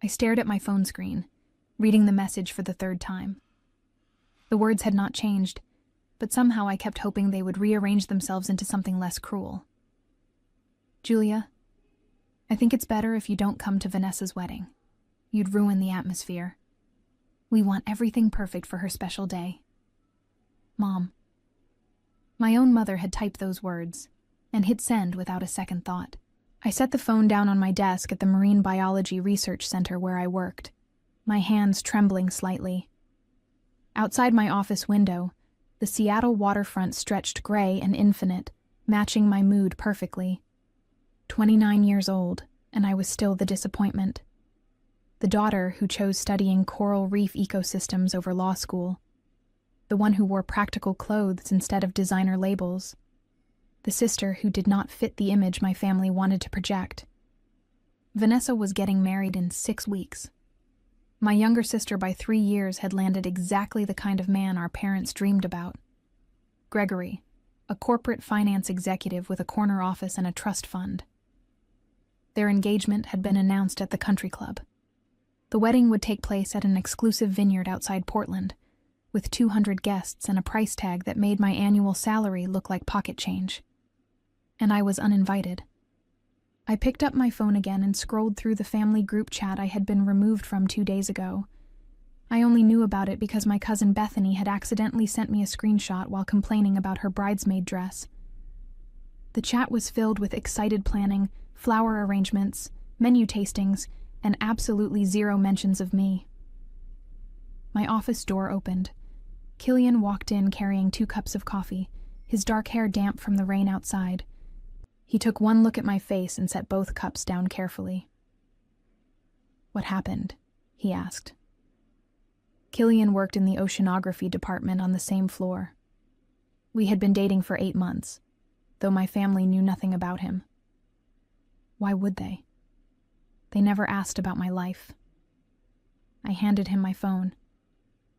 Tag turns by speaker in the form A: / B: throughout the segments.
A: I stared at my phone screen, reading the message for the third time. The words had not changed, but somehow I kept hoping they would rearrange themselves into something less cruel. Julia, I think it's better if you don't come to Vanessa's wedding. You'd ruin the atmosphere. We want everything perfect for her special day. Mom. My own mother had typed those words and hit send without a second thought. I set the phone down on my desk at the Marine Biology Research Center where I worked, my hands trembling slightly. Outside my office window, the Seattle waterfront stretched gray and infinite, matching my mood perfectly. 29 years old, and I was still the disappointment. The daughter who chose studying coral reef ecosystems over law school. The one who wore practical clothes instead of designer labels. The sister who did not fit the image my family wanted to project. Vanessa was getting married in 6 weeks. My younger sister by 3 years had landed exactly the kind of man our parents dreamed about. Gregory, a corporate finance executive with a corner office and a trust fund. Their engagement had been announced at the country club. The wedding would take place at an exclusive vineyard outside Portland, with 200 guests and a price tag that made my annual salary look like pocket change. And I was uninvited. I picked up my phone again and scrolled through the family group chat I had been removed from 2 days ago. I only knew about it because my cousin Bethany had accidentally sent me a screenshot while complaining about her bridesmaid dress. The chat was filled with excited planning, flower arrangements, menu tastings, and absolutely zero mentions of me. My office door opened. Killian walked in carrying 2 cups of coffee, his dark hair damp from the rain outside. He took one look at my face and set both cups down carefully. "What happened?" he asked. Killian worked in the oceanography department on the same floor. We had been dating for 8 months, though my family knew nothing about him. Why would they? They never asked about my life. I handed him my phone.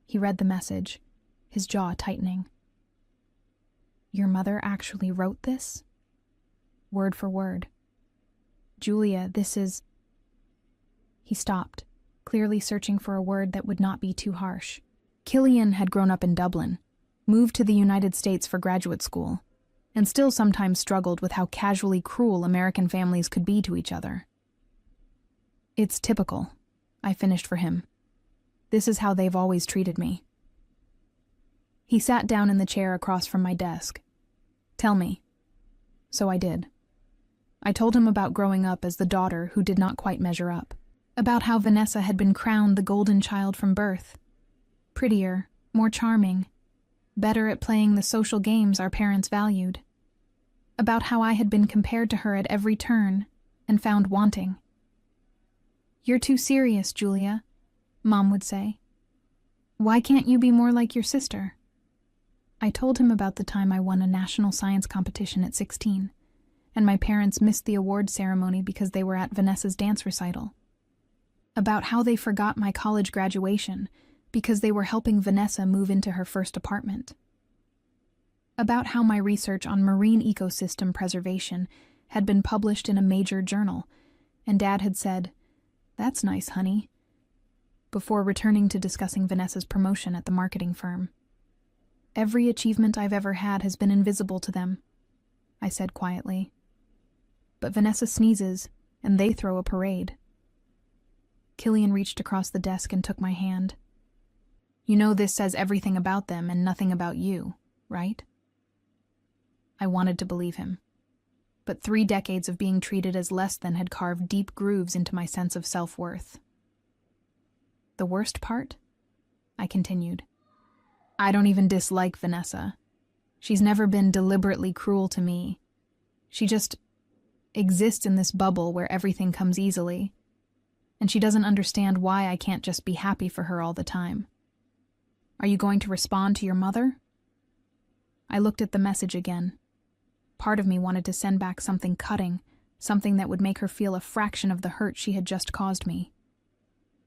A: He read the message, his jaw tightening. "Your mother actually wrote this?" Word for word. "Julia, this is..." He stopped, clearly searching for a word that would not be too harsh. Killian had grown up in Dublin, moved to the United States for graduate school, and still sometimes struggled with how casually cruel American families could be to each other. "It's typical," I finished for him. "This is how they've always treated me." He sat down in the chair across from my desk. "Tell me." So I did. I told him about growing up as the daughter who did not quite measure up. About how Vanessa had been crowned the golden child from birth. Prettier, more charming, better at playing the social games our parents valued. About how I had been compared to her at every turn and found wanting. "You're too serious, Julia," Mom would say. "Why can't you be more like your sister?" I told him about the time I won a national science competition at 16, and my parents missed the award ceremony because they were at Vanessa's dance recital. About how they forgot my college graduation because they were helping Vanessa move into her first apartment. About how my research on marine ecosystem preservation had been published in a major journal, and Dad had said, "That's nice, honey," before returning to discussing Vanessa's promotion at the marketing firm. "Every achievement I've ever had has been invisible to them," I said quietly. "But Vanessa sneezes, and they throw a parade." Killian reached across the desk and took my hand. "You know this says everything about them and nothing about you, right?" I wanted to believe him. But 3 decades of being treated as less than had carved deep grooves into my sense of self-worth. "The worst part?" I continued. "I don't even dislike Vanessa. She's never been deliberately cruel to me. She just exists in this bubble where everything comes easily. And she doesn't understand why I can't just be happy for her all the time. Are you going to respond to your mother?" I looked at the message again. Part of me wanted to send back something cutting, something that would make her feel a fraction of the hurt she had just caused me.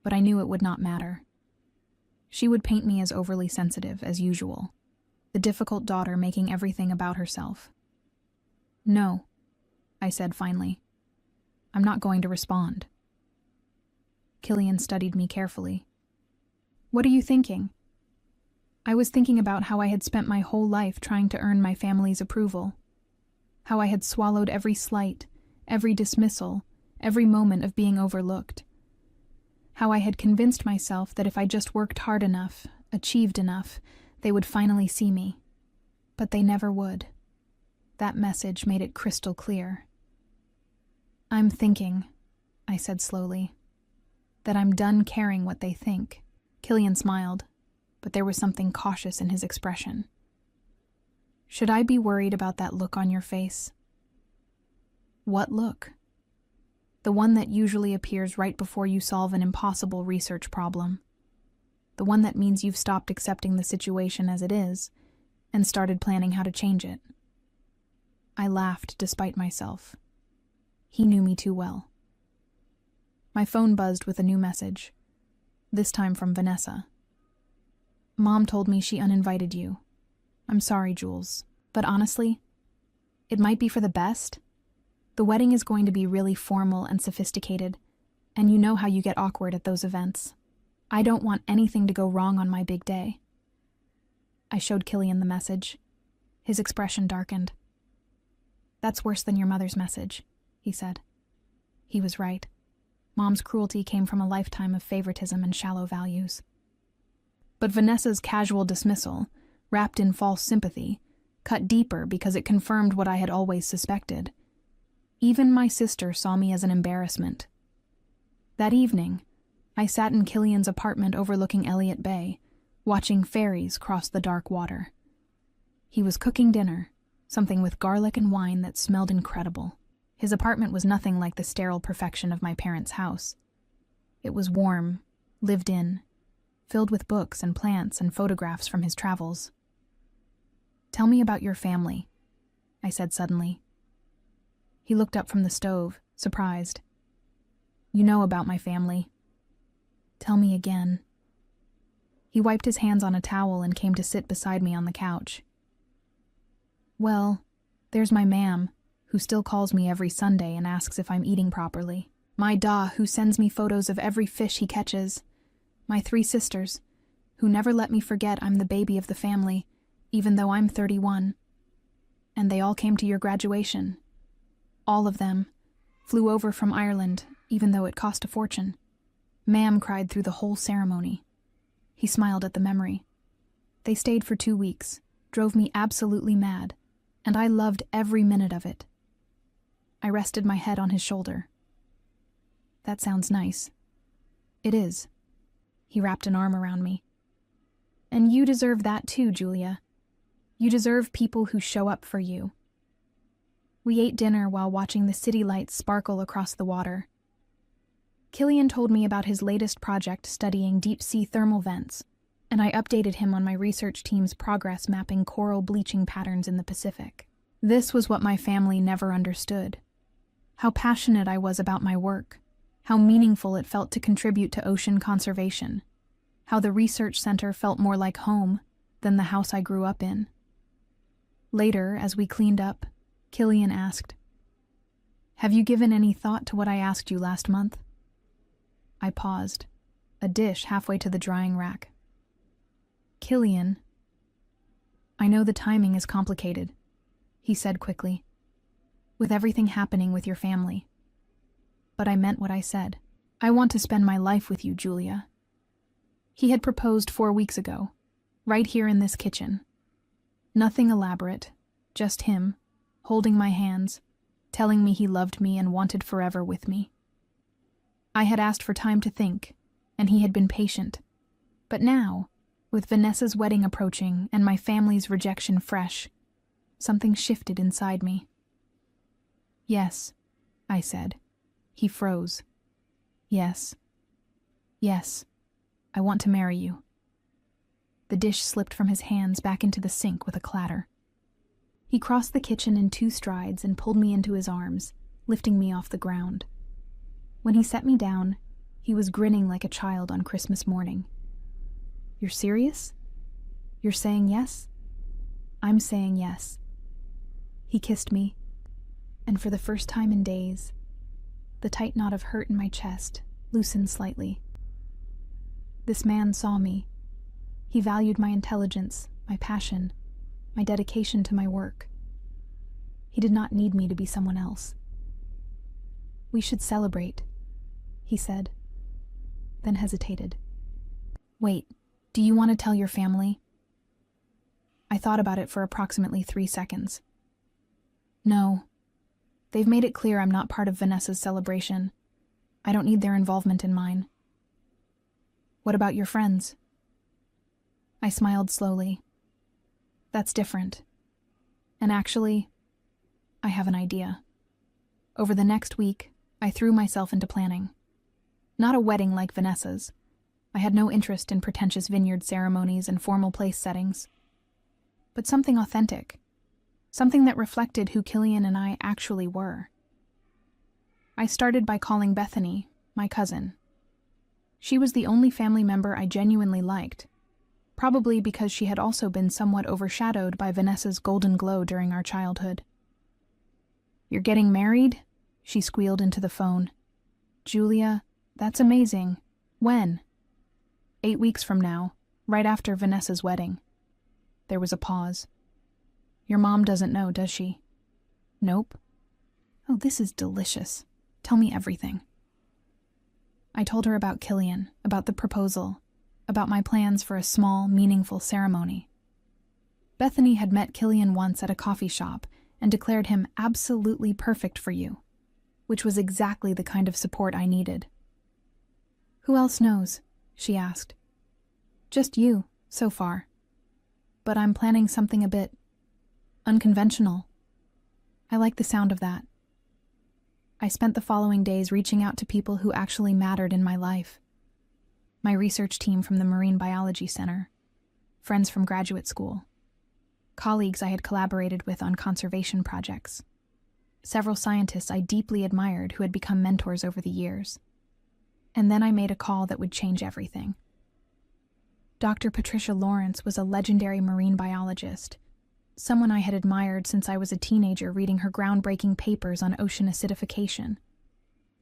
A: But I knew it would not matter. She would paint me as overly sensitive, as usual, the difficult daughter making everything about herself. "No," I said finally. "I'm not going to respond." Killian studied me carefully. What are you thinking? I was thinking about how I had spent my whole life trying to earn my family's approval. How I had swallowed every slight, every dismissal, every moment of being overlooked. How I had convinced myself that if I just worked hard enough, achieved enough, they would finally see me. But they never would. That message made it crystal clear. I'm thinking, I said slowly, that I'm done caring what they think. Killian smiled, but there was something cautious in his expression. Should I be worried about that look on your face? What look? The one that usually appears right before you solve an impossible research problem. The one that means you've stopped accepting the situation as it is and started planning how to change it. I laughed despite myself. He knew me too well. My phone buzzed with a new message, this time from Vanessa. Mom told me she uninvited you. I'm sorry, Jules, but honestly, it might be for the best. The wedding is going to be really formal and sophisticated, and you know how you get awkward at those events. I don't want anything to go wrong on my big day. I showed Killian the message. His expression darkened. That's worse than your mother's message, he said. He was right. Mom's cruelty came from a lifetime of favoritism and shallow values. But Vanessa's casual dismissal, wrapped in false sympathy, cut deeper because it confirmed what I had always suspected. Even my sister saw me as an embarrassment. That evening, I sat in Killian's apartment overlooking Elliott Bay, watching ferries cross the dark water. He was cooking dinner, something with garlic and wine that smelled incredible. His apartment was nothing like the sterile perfection of my parents' house. It was warm, lived in, filled with books and plants and photographs from his travels. Tell me about your family, I said suddenly. He looked up from the stove, surprised. You know about my family. Tell me again. He wiped his hands on a towel and came to sit beside me on the couch. Well, there's my ma'am, who still calls me every Sunday and asks if I'm eating properly. My da, who sends me photos of every fish he catches. My 3 sisters, who never let me forget I'm the baby of the family, even though I'm 31. And they all came to your graduation. All of them. Flew over from Ireland, even though it cost a fortune. Ma'am cried through the whole ceremony. He smiled at the memory. They stayed for 2 weeks, drove me absolutely mad, and I loved every minute of it. I rested my head on his shoulder. That sounds nice. It is. He wrapped an arm around me. And you deserve that too, Julia. You deserve people who show up for you. We ate dinner while watching the city lights sparkle across the water. Killian told me about his latest project studying deep-sea thermal vents, and I updated him on my research team's progress mapping coral bleaching patterns in the Pacific. This was what my family never understood. How passionate I was about my work, how meaningful it felt to contribute to ocean conservation, how the research center felt more like home than the house I grew up in. Later, as we cleaned up, Killian asked, "Have you given any thought to what I asked you last month?" I paused, a dish halfway to the drying rack. Killian, I know the timing is complicated, he said quickly, with everything happening with your family. But I meant what I said. I want to spend my life with you, Julia. He had proposed 4 weeks ago, right here in this kitchen. Nothing elaborate, just him, holding my hands, telling me he loved me and wanted forever with me. I had asked for time to think, and he had been patient. But now, with Vanessa's wedding approaching and my family's rejection fresh, something shifted inside me. Yes, I said. He froze. Yes. Yes, I want to marry you. The dish slipped from his hands back into the sink with a clatter. He crossed the kitchen in 2 strides and pulled me into his arms, lifting me off the ground. When he set me down, he was grinning like a child on Christmas morning. You're serious? You're saying yes? I'm saying yes. He kissed me, and for the first time in days, the tight knot of hurt in my chest loosened slightly. This man saw me. He valued my intelligence, my passion, my dedication to my work. He did not need me to be someone else. "We should celebrate," he said, then hesitated. "Wait, do you want to tell your family?" I thought about it for approximately 3 seconds. "No. They've made it clear I'm not part of Vanessa's celebration. I don't need their involvement in mine." "What about your friends?" I smiled slowly. "That's different. And actually, I have an idea." Over the next week, I threw myself into planning. Not a wedding like Vanessa's. I had no interest in pretentious vineyard ceremonies and formal place settings. But something authentic. Something that reflected who Killian and I actually were. I started by calling Bethany, my cousin. She was the only family member I genuinely liked, probably because she had also been somewhat overshadowed by Vanessa's golden glow during our childhood. "You're getting married?" she squealed into the phone. "Julia, that's amazing. When?" 8 weeks from now, right after Vanessa's wedding." There was a pause. "Your mom doesn't know, does she?" "Nope." "Oh, this is delicious. Tell me everything." I told her about Killian, about the proposal, about my plans for a small, meaningful ceremony. Bethany had met Killian once at a coffee shop and declared him absolutely perfect for you, which was exactly the kind of support I needed. "Who else knows?" she asked. "Just you, so far. But I'm planning something a bit unconventional." I like the sound of that. I spent the following days reaching out to people who actually mattered in my life. My research team from the Marine Biology Center, friends from graduate school, colleagues I had collaborated with on conservation projects, several scientists I deeply admired who had become mentors over the years. And then I made a call that would change everything. Dr. Patricia Lawrence was a legendary marine biologist, someone I had admired since I was a teenager reading her groundbreaking papers on ocean acidification.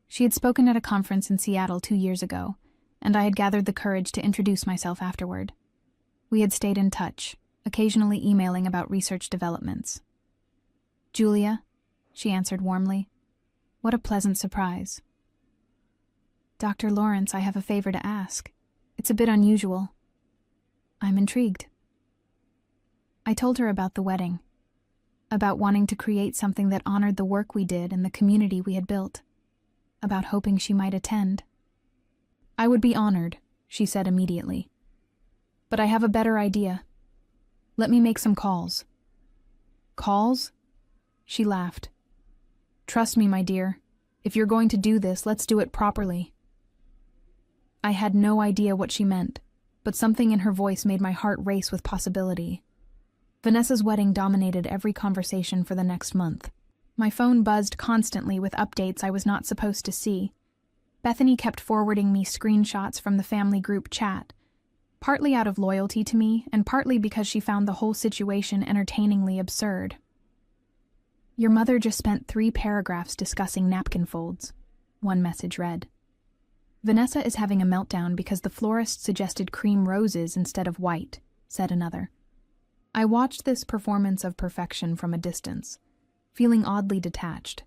A: She had spoken at a conference in Seattle 2 years ago, and I had gathered the courage to introduce myself afterward. We had stayed in touch, occasionally emailing about research developments. "Julia," she answered warmly. "What a pleasant surprise." "Dr. Lawrence, I have a favor to ask. It's a bit unusual." "I'm intrigued." I told her about the wedding, about wanting to create something that honored the work we did and the community we had built, about hoping she might attend. "I would be honored," she said immediately. "But I have a better idea. Let me make some calls." "Calls?" She laughed. "Trust me, my dear. If you're going to do this, let's do it properly." I had no idea what she meant, but something in her voice made my heart race with possibility. Vanessa's wedding dominated every conversation for the next month. My phone buzzed constantly with updates I was not supposed to see. Bethany kept forwarding me screenshots from the family group chat, partly out of loyalty to me and partly because she found the whole situation entertainingly absurd. "Your mother just spent 3 paragraphs discussing napkin folds," one message read. "Vanessa is having a meltdown because the florist suggested cream roses instead of white," said another. I watched this performance of perfection from a distance, feeling oddly detached.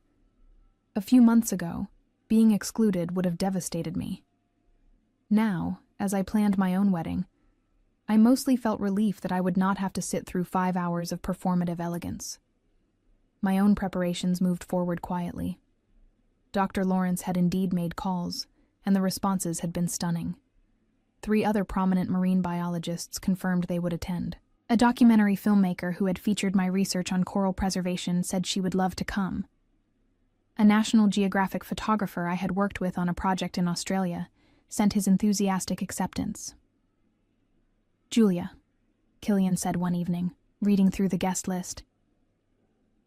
A: A few months ago, being excluded would have devastated me. Now, as I planned my own wedding, I mostly felt relief that I would not have to sit through 5 hours of performative elegance. My own preparations moved forward quietly. Dr. Lawrence had indeed made calls, and the responses had been stunning. 3 other prominent marine biologists confirmed they would attend. A documentary filmmaker who had featured my research on coral preservation said she would love to come. A National Geographic photographer I had worked with on a project in Australia sent his enthusiastic acceptance. "Julia," Killian said one evening, reading through the guest list.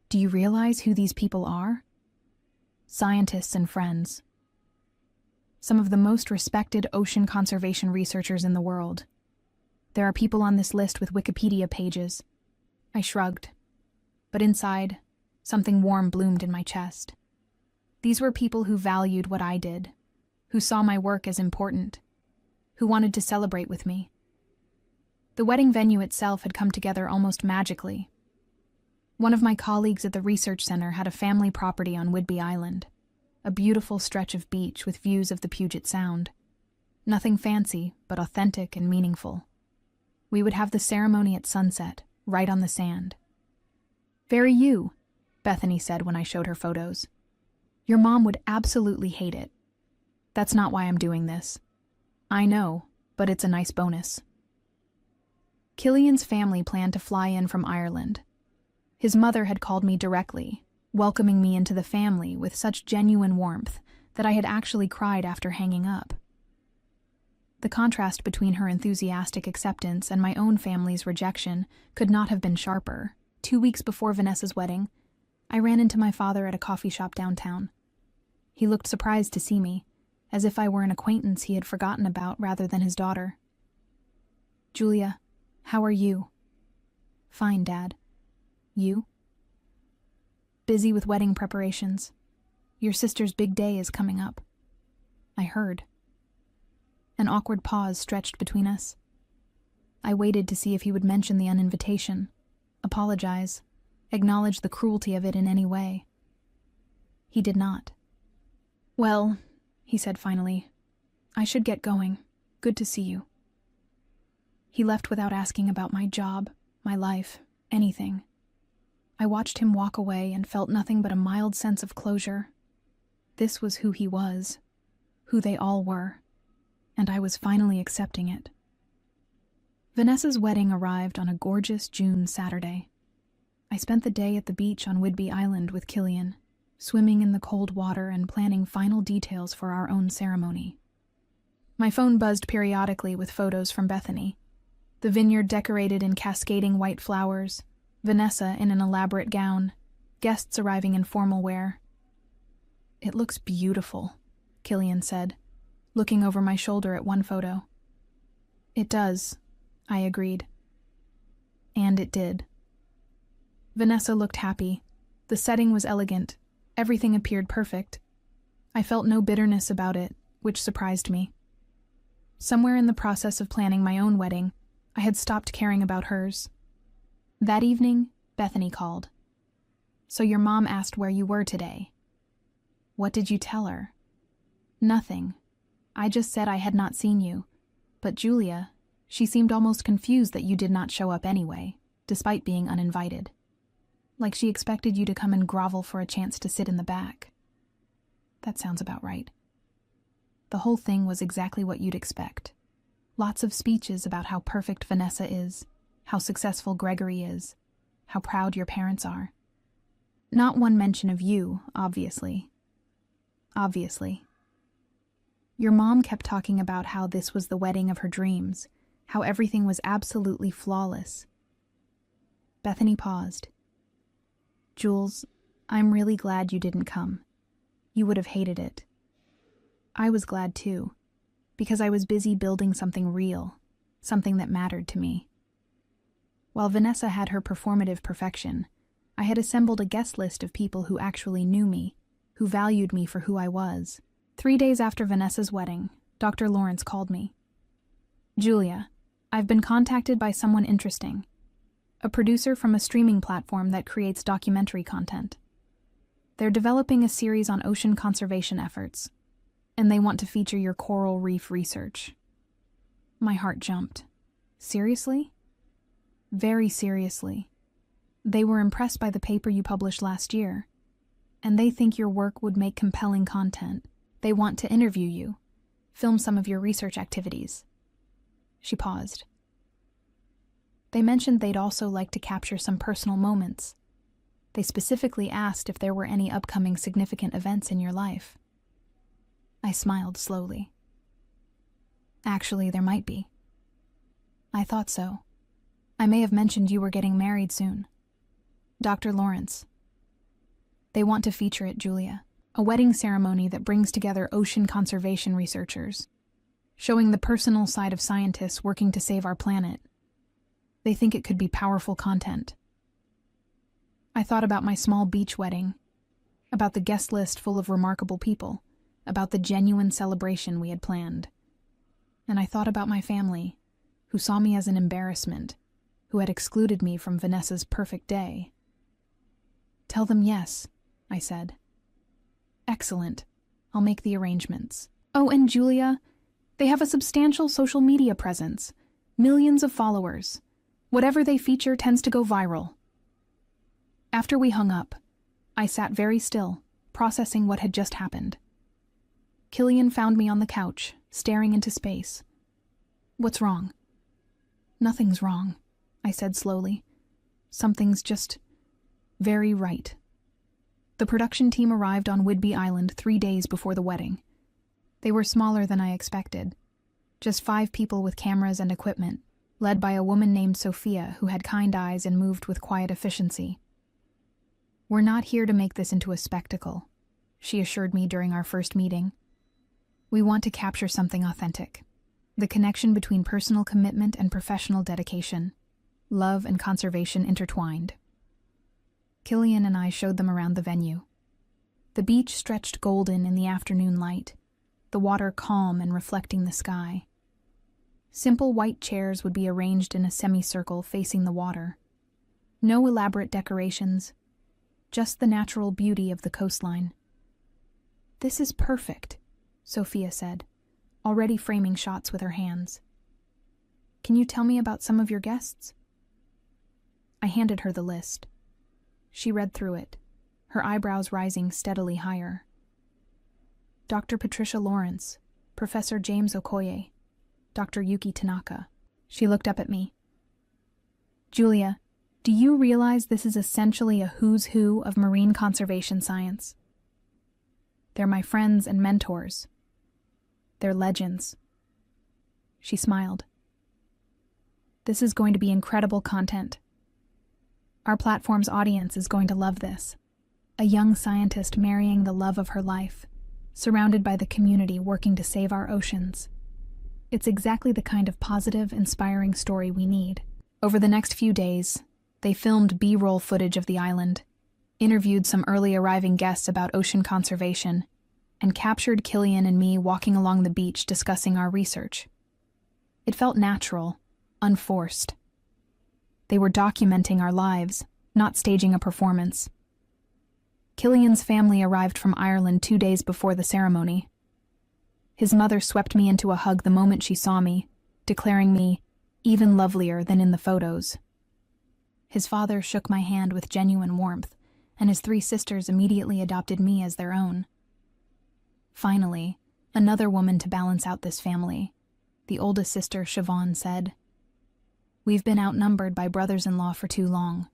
A: "Do you realize who these people are? Scientists and friends. Some of the most respected ocean conservation researchers in the world. There are people on this list with Wikipedia pages." I shrugged, but inside, something warm bloomed in my chest. These were people who valued what I did, who saw my work as important, who wanted to celebrate with me. The wedding venue itself had come together almost magically. One of my colleagues at the research center had a family property on Whidbey Island, a beautiful stretch of beach with views of the Puget Sound. Nothing fancy, but authentic and meaningful. We would have the ceremony at sunset, right on the sand. "Very you," Bethany said when I showed her photos. "Your mom would absolutely hate it. That's not why I'm doing this. I know, but it's a nice bonus." Killian's family planned to fly in from Ireland. His mother had called me directly, welcoming me into the family with such genuine warmth that I had actually cried after hanging up. The contrast between her enthusiastic acceptance and my own family's rejection could not have been sharper. 2 weeks before Vanessa's wedding, I ran into my father at a coffee shop downtown. He looked surprised to see me, as if I were an acquaintance he had forgotten about rather than his daughter. "Julia, how are you?" "Fine, Dad. You?" "Busy with wedding preparations. Your sister's big day is coming up." "I heard." An awkward pause stretched between us. I waited to see if he would mention the uninvitation, apologize, acknowledge the cruelty of it in any way. He did not. "Well," he said finally, "I should get going. Good to see you." He left without asking about my job, my life, anything. I watched him walk away and felt nothing but a mild sense of closure. This was who he was, who they all were, and I was finally accepting it. Vanessa's wedding arrived on a gorgeous June Saturday. I spent the day at the beach on Whidbey Island with Killian, swimming in the cold water and planning final details for our own ceremony. My phone buzzed periodically with photos from Bethany. The vineyard decorated in cascading white flowers, Vanessa in an elaborate gown, guests arriving in formal wear. "It looks beautiful," Killian said, looking over my shoulder at one photo. "It does," I agreed. And it did. Vanessa looked happy. The setting was elegant. Everything appeared perfect. I felt no bitterness about it, which surprised me. Somewhere in the process of planning my own wedding, I had stopped caring about hers. That evening, Bethany called. "So your mom asked where you were today." "What did you tell her?" "Nothing. I just said I had not seen you. But Julia, she seemed almost confused that you did not show up anyway, despite being uninvited. Like she expected you to come and grovel for a chance to sit in the back." "That sounds about right." The whole thing was exactly what you'd expect. Lots of speeches about how perfect Vanessa is, how successful Gregory is, how proud your parents are. Not one mention of you, obviously. Obviously. Your mom kept talking about how this was the wedding of her dreams, how everything was absolutely flawless. Bethany paused. "Jules, I'm really glad you didn't come. You would have hated it. I was glad too, because I was busy building something real, something that mattered to me. While Vanessa had her performative perfection, I had assembled a guest list of people who actually knew me, who valued me for who I was. 3 days after Vanessa's wedding, Dr. Lawrence called me. "Julia, I've been contacted by someone interesting, a producer from a streaming platform that creates documentary content. They're developing a series on ocean conservation efforts, and they want to feature your coral reef research." My heart jumped. Seriously? Very seriously. They were impressed by the paper you published last year, and they think your work would make compelling content. They want to interview you, film some of your research activities. She paused. They mentioned they'd also like to capture some personal moments. They specifically asked if there were any upcoming significant events in your life. I smiled slowly. Actually, there might be. I thought so. I may have mentioned you were getting married soon. Dr. Lawrence. They want to feature it, Julia. A wedding ceremony that brings together ocean conservation researchers, showing the personal side of scientists working to save our planet. They think it could be powerful content. I thought about my small beach wedding, about the guest list full of remarkable people, about the genuine celebration we had planned. And I thought about my family, who saw me as an embarrassment, who had excluded me from Vanessa's perfect day. "Tell them yes," I said. "Excellent. I'll make the arrangements. Oh, and Julia, they have a substantial social media presence, millions of followers. Whatever they feature tends to go viral." After we hung up, I sat very still, processing what had just happened. Killian found me on the couch, staring into space. "What's wrong?" "Nothing's wrong," I said slowly. "Something's just very right." The production team arrived on Whidbey Island 3 days before the wedding. They were smaller than I expected. Just 5 people with cameras and equipment, led by a woman named Sophia who had kind eyes and moved with quiet efficiency. "We're not here to make this into a spectacle," she assured me during our first meeting. "We want to capture something authentic. The connection between personal commitment and professional dedication, love and conservation intertwined." Killian and I showed them around the venue. The beach stretched golden in the afternoon light, the water calm and reflecting the sky. Simple white chairs would be arranged in a semicircle facing the water. No elaborate decorations, just the natural beauty of the coastline. "This is perfect," Sophia said, already framing shots with her hands. "Can you tell me about some of your guests?" I handed her the list. She read through it, her eyebrows rising steadily higher. Dr. Patricia Lawrence, Professor James Okoye, Dr. Yuki Tanaka. She looked up at me. "Julia, do you realize this is essentially a who's who of marine conservation science? They're my friends and mentors. They're legends." She smiled. "This is going to be incredible content. Our platform's audience is going to love this. A young scientist marrying the love of her life, surrounded by the community working to save our oceans. It's exactly the kind of positive, inspiring story we need." Over the next few days, they filmed B-roll footage of the island, interviewed some early arriving guests about ocean conservation, and captured Killian and me walking along the beach discussing our research. It felt natural, unforced. They were documenting our lives, not staging a performance. Killian's family arrived from Ireland 2 days before the ceremony. His mother swept me into a hug the moment she saw me, declaring me even lovelier than in the photos. His father shook my hand with genuine warmth, and his 3 sisters immediately adopted me as their own. Finally, another woman to balance out this family, the oldest sister, Siobhan, said, "We've been outnumbered by brothers-in-law for too long."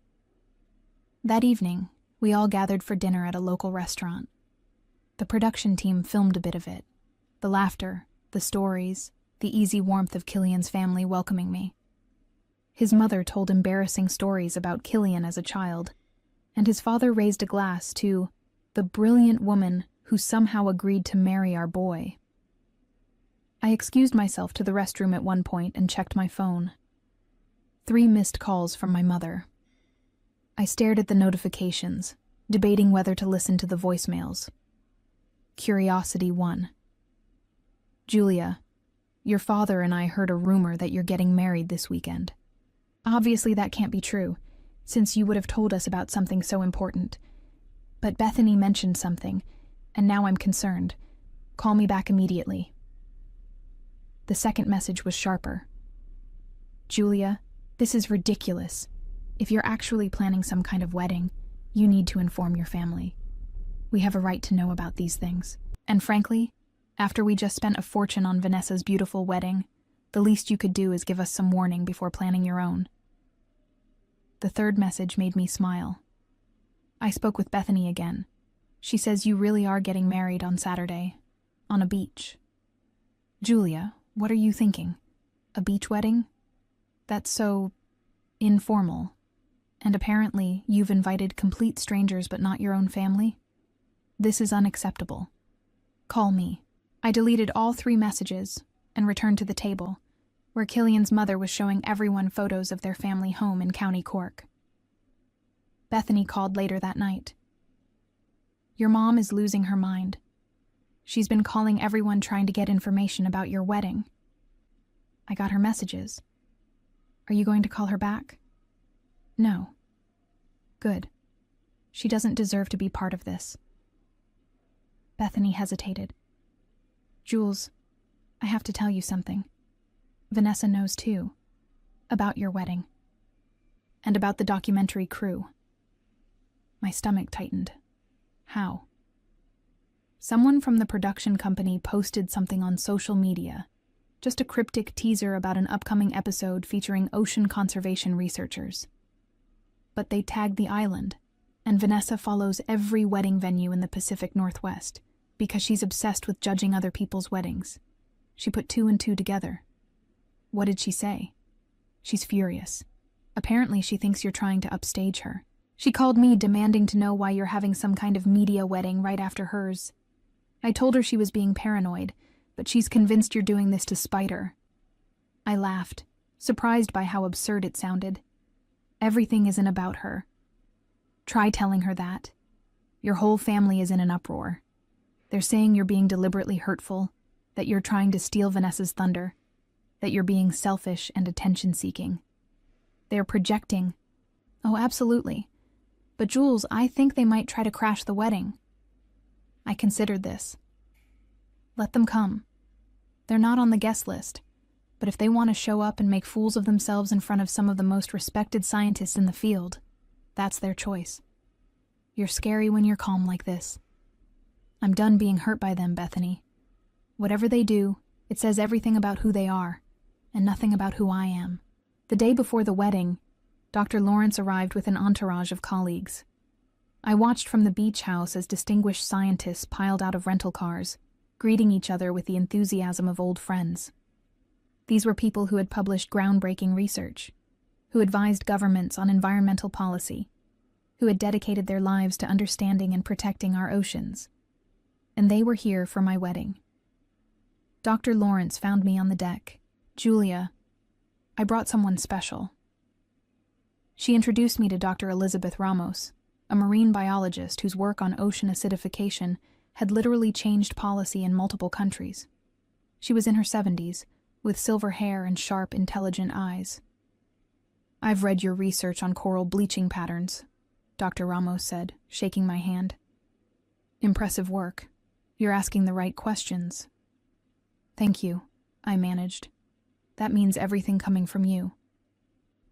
A: That evening, we all gathered for dinner at a local restaurant. The production team filmed a bit of it. The laughter, the stories, the easy warmth of Killian's family welcoming me. His mother told embarrassing stories about Killian as a child, and his father raised a glass to the brilliant woman who somehow agreed to marry our boy. I excused myself to the restroom at one point and checked my phone. 3 missed calls from my mother. I stared at the notifications, debating whether to listen to the voicemails. Curiosity won. "Julia, your father and I heard a rumor that you're getting married this weekend. Obviously that can't be true, since you would have told us about something so important. But Bethany mentioned something, and now I'm concerned. Call me back immediately." The second message was sharper. "Julia, this is ridiculous. If you're actually planning some kind of wedding, you need to inform your family. We have a right to know about these things. And frankly, after we just spent a fortune on Vanessa's beautiful wedding, the least you could do is give us some warning before planning your own." The third message made me smile. I spoke with Bethany again. She says you really are getting married on Saturday, on a beach. "Julia, what are you thinking? A beach wedding? That's so informal. And apparently you've invited complete strangers but not your own family? This is unacceptable. Call me." I deleted all 3 messages and returned to the table, where Killian's mother was showing everyone photos of their family home in County Cork. Bethany called later that night. "Your mom is losing her mind. She's been calling everyone trying to get information about your wedding. I got her messages. Are you going to call her back? No. Good. She doesn't deserve to be part of this. Bethany hesitated. Jules, I have to tell you something. Vanessa knows too. About your wedding. And about the documentary crew. My stomach tightened. How? Someone from the production company posted something on social media. Just a cryptic teaser about an upcoming episode featuring ocean conservation researchers. But they tagged the island, and Vanessa follows every wedding venue in the Pacific Northwest because she's obsessed with judging other people's weddings. She put 2 and 2 together. What did she say? She's furious. Apparently she thinks you're trying to upstage her. She called me demanding to know why you're having some kind of media wedding right after hers. I told her she was being paranoid, but she's convinced you're doing this to spite her. I laughed, surprised by how absurd it sounded. Everything isn't about her. Try telling her that. Your whole family is in an uproar. They're saying you're being deliberately hurtful, that you're trying to steal Vanessa's thunder, that you're being selfish and attention-seeking. They're projecting. Oh, absolutely. But Jules, I think they might try to crash the wedding. I considered this. Let them come. They're not on the guest list, but if they want to show up and make fools of themselves in front of some of the most respected scientists in the field, that's their choice. You're scary when you're calm like this. I'm done being hurt by them, Bethany. Whatever they do, it says everything about who they are, and nothing about who I am. The day before the wedding, Dr. Lawrence arrived with an entourage of colleagues. I watched from the beach house as distinguished scientists piled out of rental cars, greeting each other with the enthusiasm of old friends. These were people who had published groundbreaking research, who advised governments on environmental policy, who had dedicated their lives to understanding and protecting our oceans. And they were here for my wedding. Dr. Lawrence found me on the deck. Julia, I brought someone special. She introduced me to Dr. Elizabeth Ramos, a marine biologist whose work on ocean acidification had literally changed policy in multiple countries. She was in her 70s, with silver hair and sharp, intelligent eyes. I've read your research on coral bleaching patterns, Dr. Ramos said, shaking my hand. Impressive work. You're asking the right questions. Thank you, I managed. That means everything coming from you.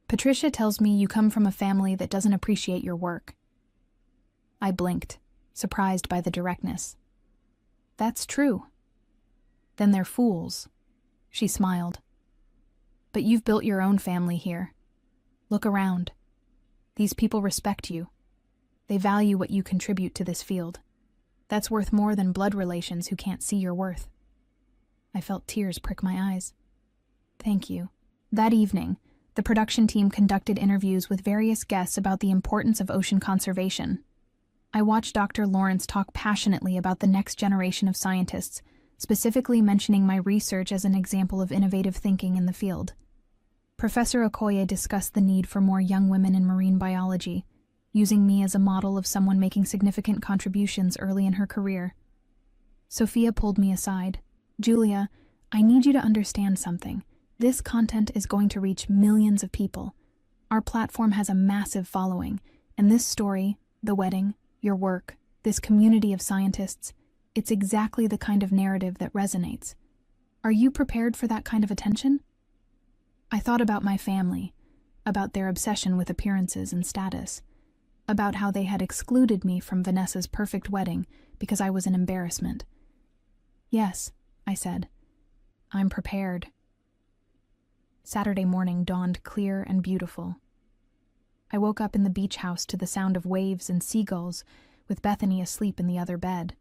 A: Patricia tells me you come from a family that doesn't appreciate your work. I blinked, surprised by the directness. That's true. Then they're fools. She smiled. But you've built your own family here. Look around. These people respect you. They value what you contribute to this field. That's worth more than blood relations who can't see your worth. I felt tears prick my eyes. Thank you. That evening, the production team conducted interviews with various guests about the importance of ocean conservation. I watched Dr. Lawrence talk passionately about the next generation of scientists, specifically mentioning my research as an example of innovative thinking in the field. Professor Okoye discussed the need for more young women in marine biology, using me as a model of someone making significant contributions early in her career. Sophia pulled me aside. Julia, I need you to understand something. This content is going to reach millions of people. Our platform has a massive following, and this story, the wedding, your work, this community of scientists, it's exactly the kind of narrative that resonates. Are you prepared for that kind of attention? I thought about my family, about their obsession with appearances and status, about how they had excluded me from Vanessa's perfect wedding because I was an embarrassment. Yes, I said. I'm prepared. Saturday morning dawned clear and beautiful. I woke up in the beach house to the sound of waves and seagulls, with Bethany asleep in the other bed.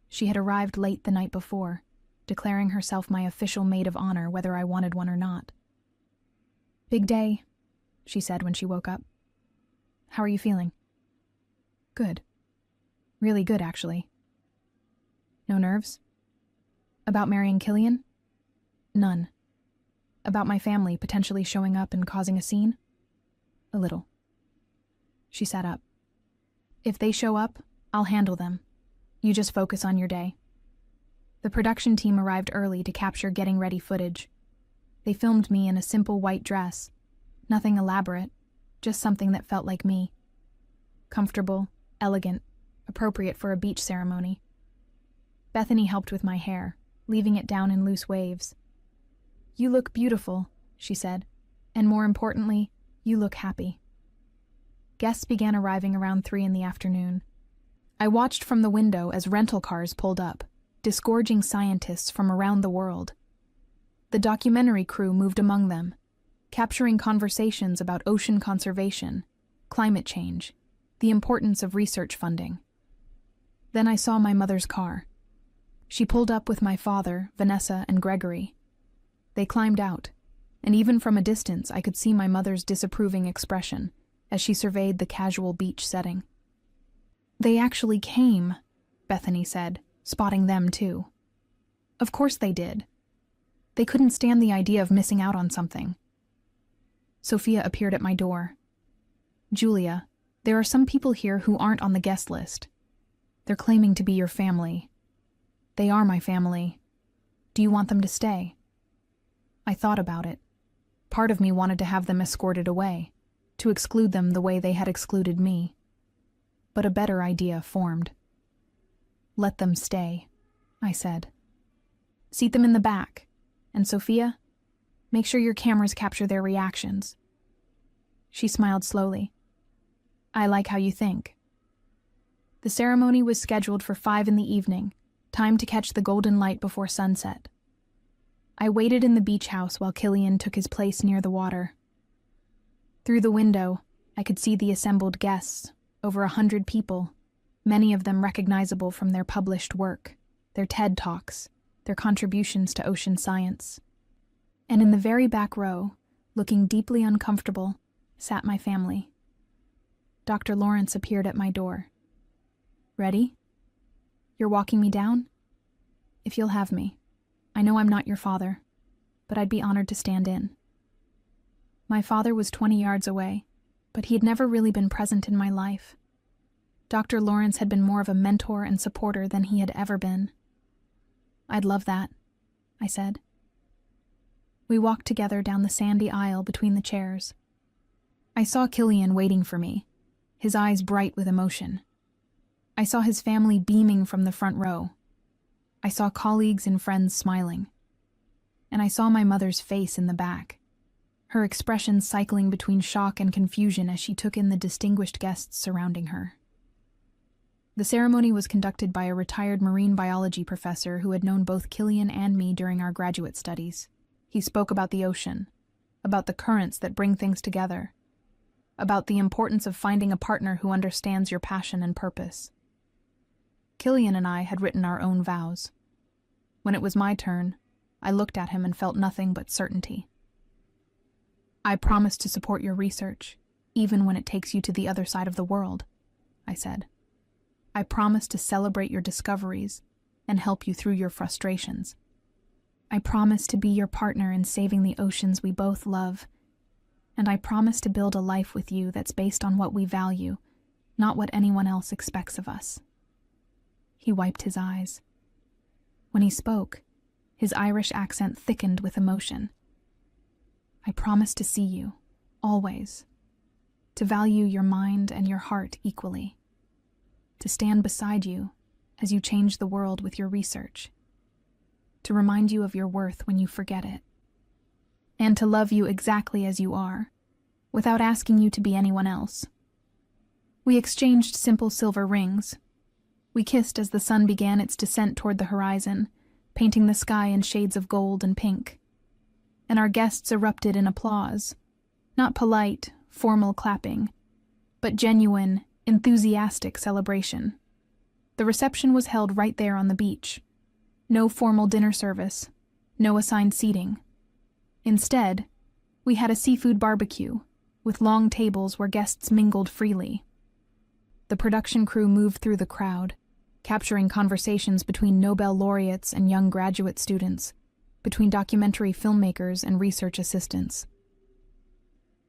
A: She had arrived late the night before, declaring herself my official maid of honor whether I wanted one or not. Big day, she said when she woke up. How are you feeling? Good. Really good, actually. No nerves? About marrying Killian? None. About my family potentially showing up and causing a scene? A little. She sat up. If they show up, I'll handle them. You just focus on your day. The production team arrived early to capture getting ready footage. They filmed me in a simple white dress. Nothing elaborate, just something that felt like me. Comfortable, elegant, appropriate for a beach ceremony. Bethany helped with my hair, leaving it down in loose waves. "You look beautiful," she said, "and more importantly, you look happy." Guests began arriving around 3 in the afternoon. I watched from the window as rental cars pulled up, disgorging scientists from around the world. The documentary crew moved among them, capturing conversations about ocean conservation, climate change, the importance of research funding. Then I saw my mother's car. She pulled up with my father, Vanessa, and Gregory. They climbed out, and even from a distance I could see my mother's disapproving expression as she surveyed the casual beach setting. "They actually came," Bethany said, spotting them too. "Of course they did. They couldn't stand the idea of missing out on something." Sophia appeared at my door. "Julia, there are some people here who aren't on the guest list. They're claiming to be your family. They are my family. Do you want them to stay?" I thought about it. Part of me wanted to have them escorted away, to exclude them the way they had excluded me. But a better idea formed. "Let them stay," I said. "Seat them in the back. And Sophia, make sure your cameras capture their reactions." She smiled slowly. "I like how you think." The ceremony was scheduled for 5 in the evening, time to catch the golden light before sunset. I waited in the beach house while Killian took his place near the water. Through the window, I could see the assembled guests, over 100 people, many of them recognizable from their published work, their TED Talks, their contributions to ocean science. And in the very back row, looking deeply uncomfortable, sat my family. Dr. Lawrence appeared at my door. "Ready? You're walking me down? If you'll have me. I know I'm not your father, but I'd be honored to stand in." My father was 20 yards away, but he had never really been present in my life. Dr. Lawrence had been more of a mentor and supporter than he had ever been. "I'd love that," I said. We walked together down the sandy aisle between the chairs. I saw Killian waiting for me, his eyes bright with emotion. I saw his family beaming from the front row. I saw colleagues and friends smiling. And I saw my mother's face in the back, her expression cycling between shock and confusion as she took in the distinguished guests surrounding her. The ceremony was conducted by a retired marine biology professor who had known both Killian and me during our graduate studies. He spoke about the ocean, about the currents that bring things together, about the importance of finding a partner who understands your passion and purpose. Killian and I had written our own vows. When it was my turn, I looked at him and felt nothing but certainty. "I promise to support your research, even when it takes you to the other side of the world," I said. "I promise to celebrate your discoveries and help you through your frustrations. I promise to be your partner in saving the oceans we both love, and I promise to build a life with you that's based on what we value, not what anyone else expects of us." He wiped his eyes. When he spoke, his Irish accent thickened with emotion. "I promise to see you, always, to value your mind and your heart equally, to stand beside you as you change the world with your research, to remind you of your worth when you forget it, and to love you exactly as you are, without asking you to be anyone else." We exchanged simple silver rings. We kissed as the sun began its descent toward the horizon, painting the sky in shades of gold and pink. And our guests erupted in applause, not polite, formal clapping, but genuine, enthusiastic celebration. The reception was held right there on the beach. No formal dinner service, no assigned seating. Instead, we had a seafood barbecue, with long tables where guests mingled freely. The production crew moved through the crowd, capturing conversations between Nobel laureates and young graduate students, between documentary filmmakers and research assistants.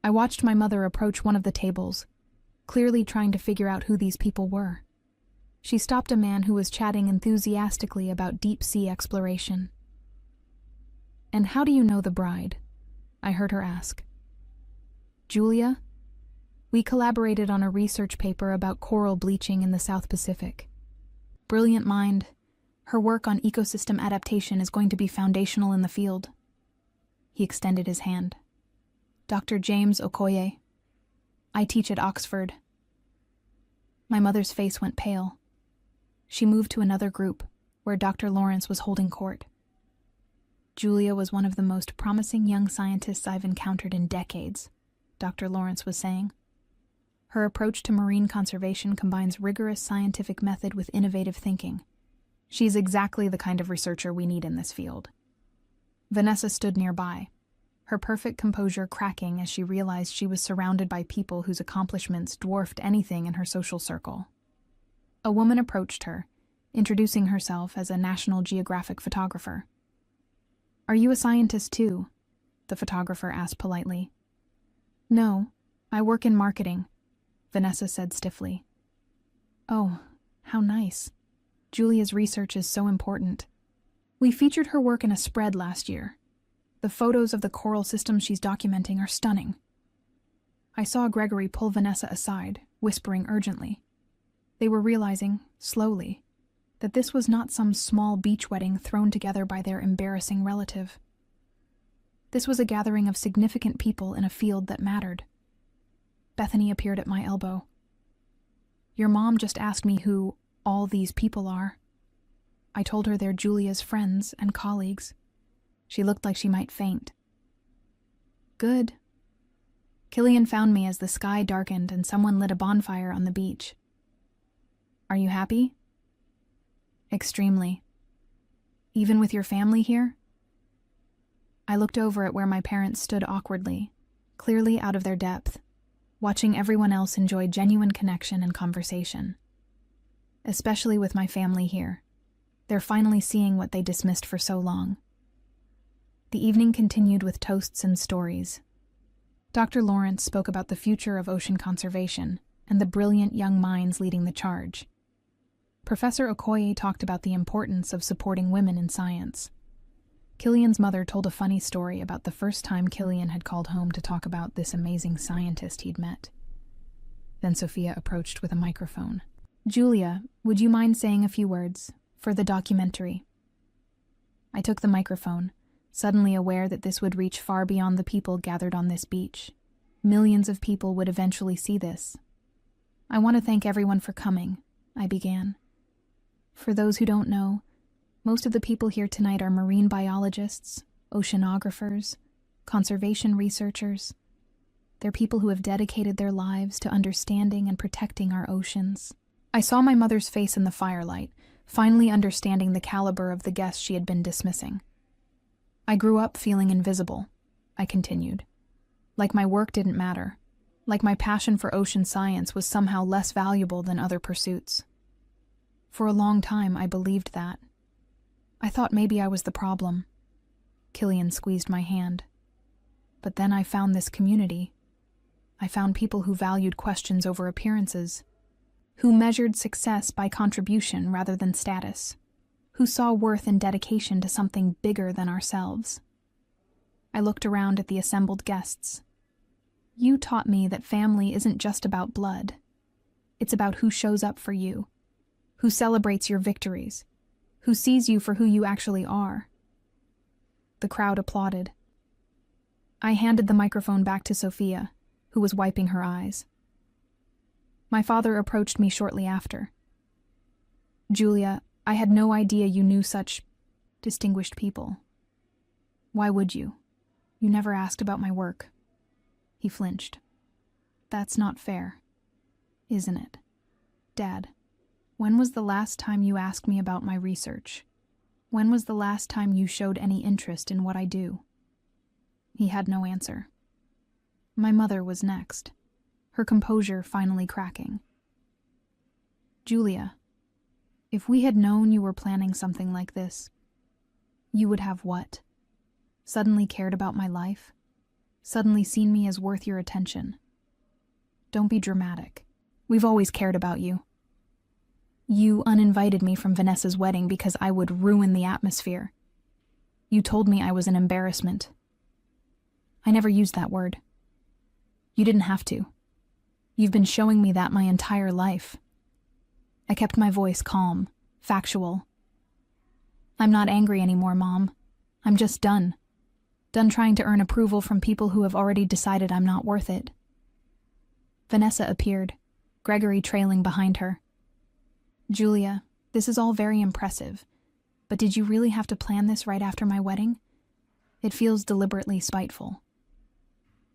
A: I watched my mother approach one of the tables, clearly trying to figure out who these people were. She stopped a man who was chatting enthusiastically about deep-sea exploration. "And how do you know the bride?" I heard her ask. "Julia? We collaborated on a research paper about coral bleaching in the South Pacific. Brilliant mind. Her work on ecosystem adaptation is going to be foundational in the field." He extended his hand. "Dr. James Okoye. I teach at Oxford." My mother's face went pale. She moved to another group, where Dr. Lawrence was holding court. "Julia was one of the most promising young scientists I've encountered in decades," Dr. Lawrence was saying. "Her approach to marine conservation combines rigorous scientific method with innovative thinking. She's exactly the kind of researcher we need in this field." Vanessa stood nearby, her perfect composure cracking as she realized she was surrounded by people whose accomplishments dwarfed anything in her social circle. A woman approached her, introducing herself as a National Geographic photographer. "Are you a scientist too?" the photographer asked politely. "No, I work in marketing," Vanessa said stiffly. "Oh, how nice. Julia's research is so important. We featured her work in a spread last year. The photos of the coral systems she's documenting are stunning." I saw Gregory pull Vanessa aside, whispering urgently. They were realizing, slowly, that this was not some small beach wedding thrown together by their embarrassing relative. This was a gathering of significant people in a field that mattered. Bethany appeared at my elbow. "Your mom just asked me who all these people are." I told her they're Julia's friends and colleagues. She looked like she might faint. "Good." Killian found me as the sky darkened and someone lit a bonfire on the beach. "Are you happy?" "Extremely. Even with your family here?" I looked over at where my parents stood awkwardly, clearly out of their depth, watching everyone else enjoy genuine connection and conversation. Especially with my family here. They're finally seeing what they dismissed for so long. The evening continued with toasts and stories. Dr. Lawrence spoke about the future of ocean conservation and the brilliant young minds leading the charge. Professor Okoye talked about the importance of supporting women in science. Killian's mother told a funny story about the first time Killian had called home to talk about this amazing scientist he'd met. Then Sophia approached with a microphone. "Julia, would you mind saying a few words for the documentary?" I took the microphone, suddenly aware that this would reach far beyond the people gathered on this beach. Millions of people would eventually see this. "I want to thank everyone for coming," I began. "For those who don't know, most of the people here tonight are marine biologists, oceanographers, conservation researchers. They're people who have dedicated their lives to understanding and protecting our oceans." I saw my mother's face in the firelight, finally understanding the caliber of the guests she had been dismissing. "I grew up feeling invisible," I continued. Like my work didn't matter. Like my passion for ocean science was somehow less valuable than other pursuits. For a long time, I believed that. I thought maybe I was the problem. Killian squeezed my hand. But then I found this community. I found people who valued questions over appearances, who measured success by contribution rather than status, who saw worth and dedication to something bigger than ourselves. I looked around at the assembled guests. "You taught me that family isn't just about blood. It's about who shows up for you, who celebrates your victories, who sees you for who you actually are." The crowd applauded. I handed the microphone back to Sophia, who was wiping her eyes. My father approached me shortly after. "Julia, I had no idea you knew such distinguished people." "Why would you? You never asked about my work." He flinched. "That's not fair, isn't it? Dad, when was the last time you asked me about my research? When was the last time you showed any interest in what I do?" He had no answer. My mother was next, her composure finally cracking. "Julia, if we had known you were planning something like this, you would have what? Suddenly cared about my life? Suddenly seen me as worth your attention? Don't be dramatic. We've always cared about you. You uninvited me from Vanessa's wedding because I would ruin the atmosphere. You told me I was an embarrassment. I never used that word. You didn't have to. You've been showing me that my entire life. I kept my voice calm, factual. I'm not angry anymore, Mom. I'm just done. Done trying to earn approval from people who have already decided I'm not worth it. Vanessa appeared, Gregory trailing behind her. Julia, this is all very impressive, but did you really have to plan this right after my wedding? It feels deliberately spiteful.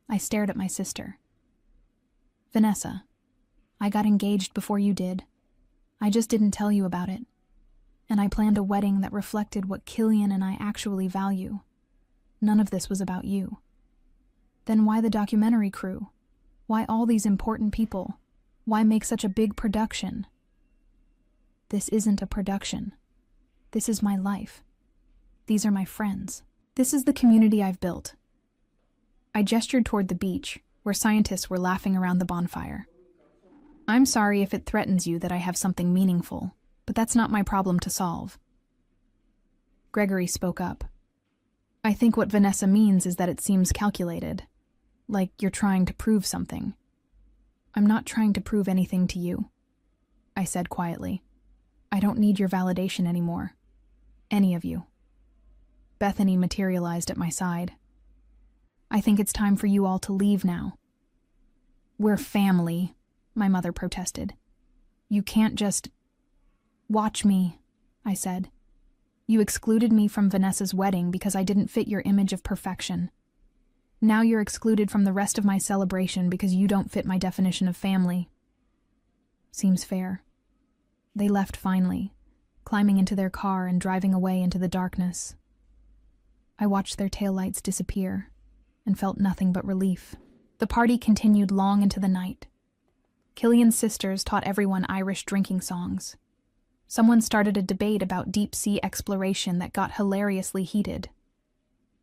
A: I stared at my sister. Vanessa, I got engaged before you did. I just didn't tell you about it. And I planned a wedding that reflected what Killian and I actually value. None of this was about you. Then why the documentary crew? Why all these important people? Why make such a big production? This isn't a production. This is my life. These are my friends. This is the community I've built. I gestured toward the beach, where scientists were laughing around the bonfire. I'm sorry if it threatens you that I have something meaningful, but that's not my problem to solve. Gregory spoke up. I think what Vanessa means is that it seems calculated, like you're trying to prove something. I'm not trying to prove anything to you, I said quietly. I don't need your validation anymore. Any of you. Bethany materialized at my side. I think it's time for you all to leave now. We're family, my mother protested. You can't just... Watch me, I said. You excluded me from Vanessa's wedding because I didn't fit your image of perfection. Now you're excluded from the rest of my celebration because you don't fit my definition of family. Seems fair. They left finally, climbing into their car and driving away into the darkness. I watched their taillights disappear and felt nothing but relief. The party continued long into the night. Killian's sisters taught everyone Irish drinking songs. Someone started a debate about deep-sea exploration that got hilariously heated.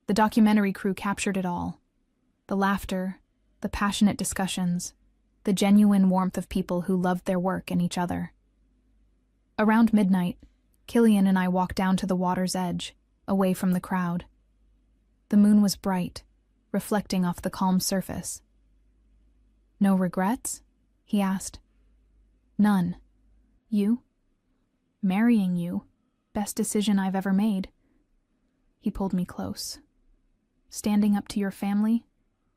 A: The documentary crew captured it all. The laughter, the passionate discussions, the genuine warmth of people who loved their work and each other. Around midnight, Killian and I walked down to the water's edge, away from the crowd. The moon was bright, reflecting off the calm surface. No regrets? He asked. None. You? Marrying you. Best decision I've ever made. He pulled me close. Standing up to your family?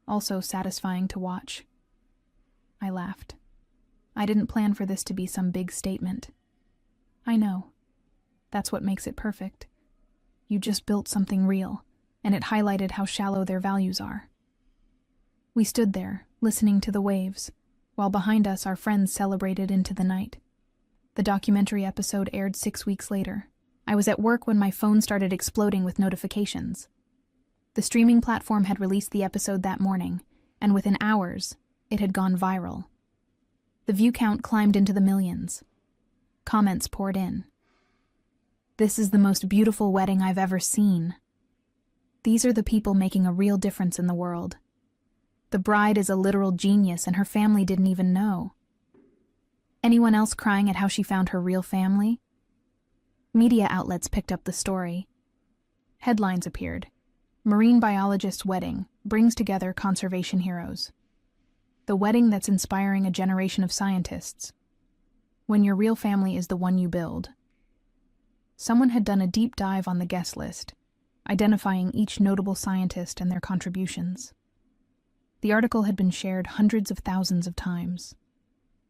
A: Also satisfying to watch. I laughed. I didn't plan for this to be some big statement. I know. That's what makes it perfect. You just built something real, and it highlighted how shallow their values are. We stood there, listening to the waves, while behind us our friends celebrated into the night. The documentary episode aired 6 weeks later. I was at work when my phone started exploding with notifications. The streaming platform had released the episode that morning, and within hours, it had gone viral. The view count climbed into the millions. Comments poured in. This is the most beautiful wedding I've ever seen. These are the people making a real difference in the world. The bride is a literal genius and her family didn't even know. Anyone else crying at how she found her real family? Media outlets picked up the story. Headlines appeared. Marine biologist wedding brings together conservation heroes. The wedding that's inspiring a generation of scientists. When your real family is the one you build. Someone had done a deep dive on the guest list, identifying each notable scientist and their contributions. The article had been shared hundreds of thousands of times.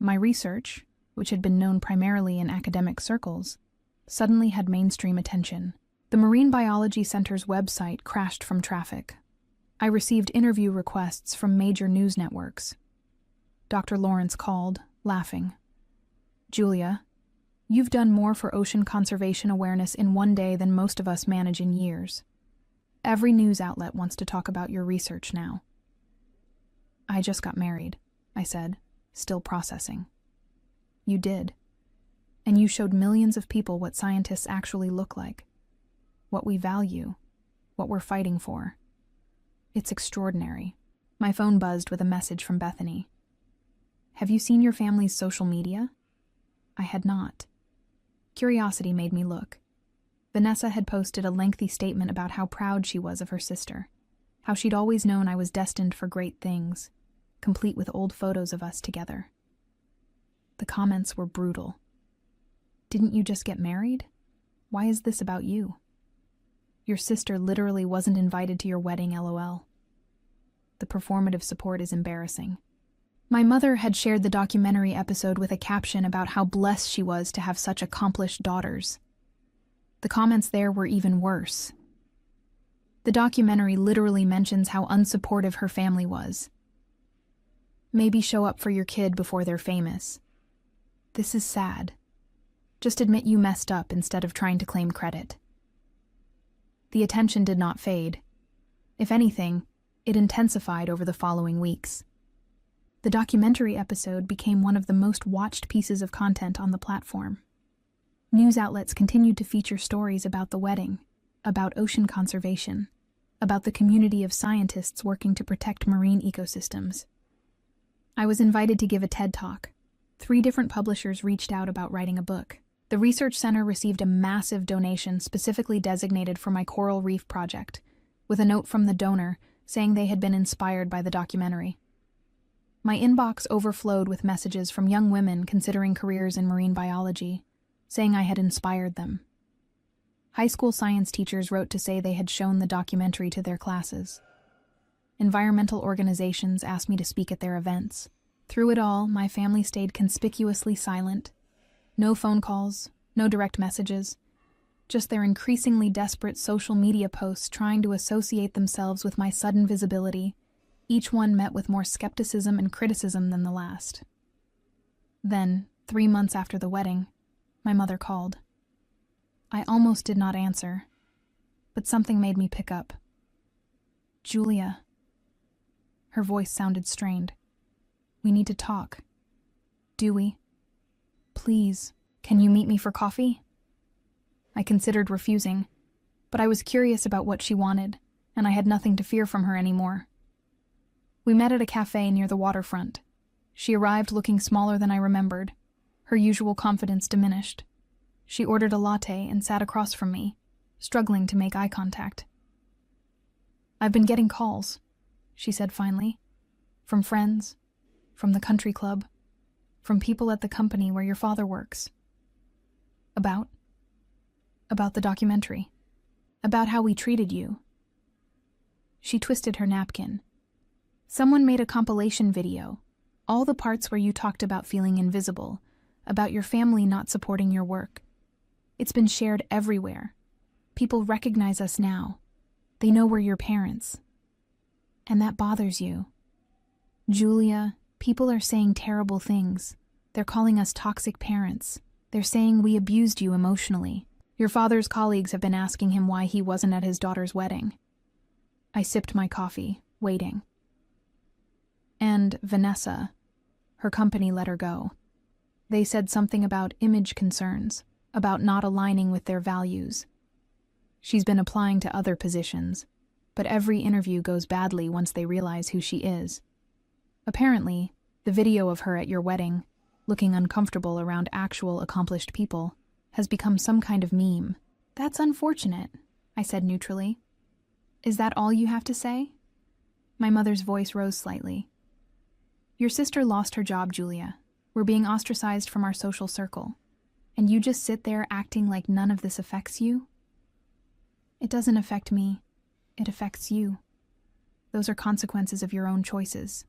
A: My research, which had been known primarily in academic circles, suddenly had mainstream attention. The Marine Biology Center's website crashed from traffic. I received interview requests from major news networks. Dr. Lawrence called, laughing. Julia, you've done more for ocean conservation awareness in one day than most of us manage in years. Every news outlet wants to talk about your research now. I just got married, I said, still processing. You did. And you showed millions of people what scientists actually look like, what we value, what we're fighting for. It's extraordinary. My phone buzzed with a message from Bethany. Have you seen your family's social media? I had not. Curiosity made me look. Vanessa had posted a lengthy statement about how proud she was of her sister, how she'd always known I was destined for great things, complete with old photos of us together. The comments were brutal. Didn't you just get married? Why is this about you? Your sister literally wasn't invited to your wedding, LOL. The performative support is embarrassing. My mother had shared the documentary episode with a caption about how blessed she was to have such accomplished daughters. The comments there were even worse. The documentary literally mentions how unsupportive her family was. Maybe show up for your kid before they're famous. This is sad. Just admit you messed up instead of trying to claim credit. The attention did not fade. If anything, it intensified over the following weeks. The documentary episode became one of the most watched pieces of content on the platform. News outlets continued to feature stories about the wedding, about ocean conservation, about the community of scientists working to protect marine ecosystems. I was invited to give a TED Talk. 3 different publishers reached out about writing a book. The research center received a massive donation specifically designated for my coral reef project, with a note from the donor saying they had been inspired by the documentary. My inbox overflowed with messages from young women considering careers in marine biology, saying I had inspired them. High school science teachers wrote to say they had shown the documentary to their classes. Environmental organizations asked me to speak at their events. Through it all, my family stayed conspicuously silent. No phone calls, no direct messages, just their increasingly desperate social media posts trying to associate themselves with my sudden visibility, each one met with more skepticism and criticism than the last. Then, 3 months after the wedding, my mother called. I almost did not answer, but something made me pick up. Julia. Her voice sounded strained. We need to talk. Do we? Please, can you meet me for coffee? I considered refusing, but I was curious about what she wanted, and I had nothing to fear from her anymore. We met at a cafe near the waterfront. She arrived looking smaller than I remembered. Her usual confidence diminished. She ordered a latte and sat across from me, struggling to make eye contact. I've been getting calls, she said finally, from friends, from the country club, from people at the company where your father works. About the documentary. About how we treated you. She twisted her napkin. Someone made a compilation video, all the parts where you talked about feeling invisible, about your family not supporting your work. It's been shared everywhere. People recognize us now. They know we're your parents. And that bothers you. Julia, people are saying terrible things. They're calling us toxic parents. They're saying we abused you emotionally. Your father's colleagues have been asking him why he wasn't at his daughter's wedding. I sipped my coffee, waiting. And Vanessa, her company let her go. They said something about image concerns, about not aligning with their values. She's been applying to other positions, but every interview goes badly once they realize who she is. Apparently, the video of her at your wedding, looking uncomfortable around actual accomplished people, has become some kind of meme. That's unfortunate, I said neutrally. Is that all you have to say? My mother's voice rose slightly. Your sister lost her job, Julia. We're being ostracized from our social circle. And you just sit there acting like none of this affects you? It doesn't affect me. It affects you. Those are consequences of your own choices.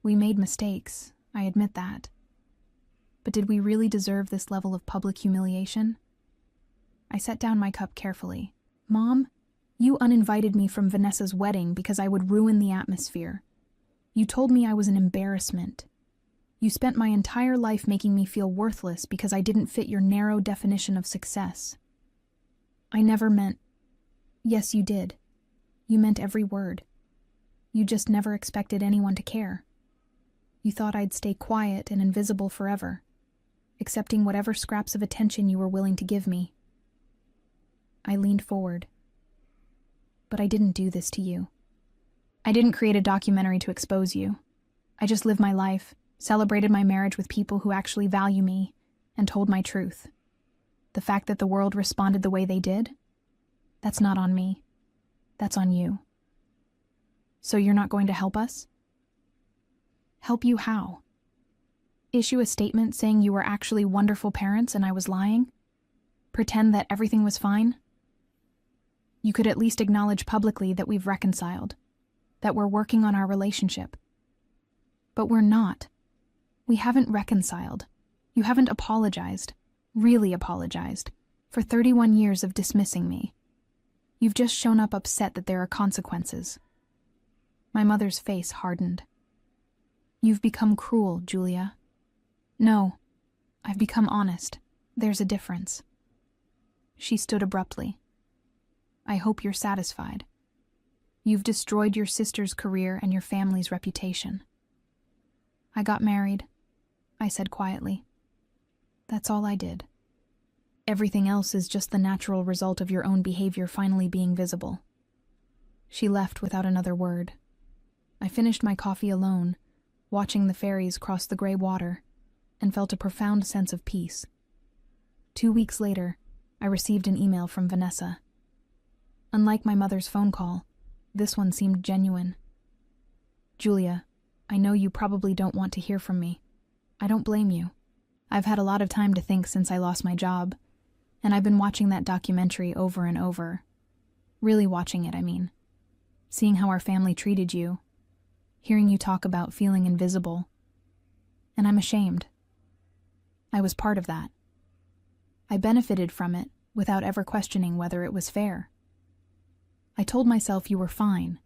A: We made mistakes, I admit that. But did we really deserve this level of public humiliation? I set down my cup carefully. Mom, you uninvited me from Vanessa's wedding because I would ruin the atmosphere. You told me I was an embarrassment. You spent my entire life making me feel worthless because I didn't fit your narrow definition of success. I never meant... Yes, you did. You meant every word. You just never expected anyone to care. You thought I'd stay quiet and invisible forever, accepting whatever scraps of attention you were willing to give me. I leaned forward. But I didn't do this to you. I didn't create a documentary to expose you. I just lived my life, celebrated my marriage with people who actually value me, and told my truth. The fact that the world responded the way they did? That's not on me. That's on you. So you're not going to help us? Help you how? Issue a statement saying you were actually wonderful parents and I was lying? Pretend that everything was fine? You could at least acknowledge publicly that we've reconciled, that we're working on our relationship. But we're not. We haven't reconciled. You haven't apologized, really apologized, for 31 years of dismissing me. You've just shown up upset that there are consequences. My mother's face hardened. You've become cruel, Julia. No, I've become honest. There's a difference. She stood abruptly. I hope you're satisfied. You've destroyed your sister's career and your family's reputation. I got married, I said quietly. That's all I did. Everything else is just the natural result of your own behavior finally being visible. She left without another word. I finished my coffee alone, watching the ferries cross the gray water, and felt a profound sense of peace. 2 weeks later, I received an email from Vanessa. Unlike my mother's phone call, this one seemed genuine. Julia, I know you probably don't want to hear from me. I don't blame you. I've had a lot of time to think since I lost my job, and I've been watching that documentary over and over. Really watching it, I mean. Seeing how our family treated you, hearing you talk about feeling invisible. And I'm ashamed. I was part of that. I benefited from it without ever questioning whether it was fair. I told myself you were fine,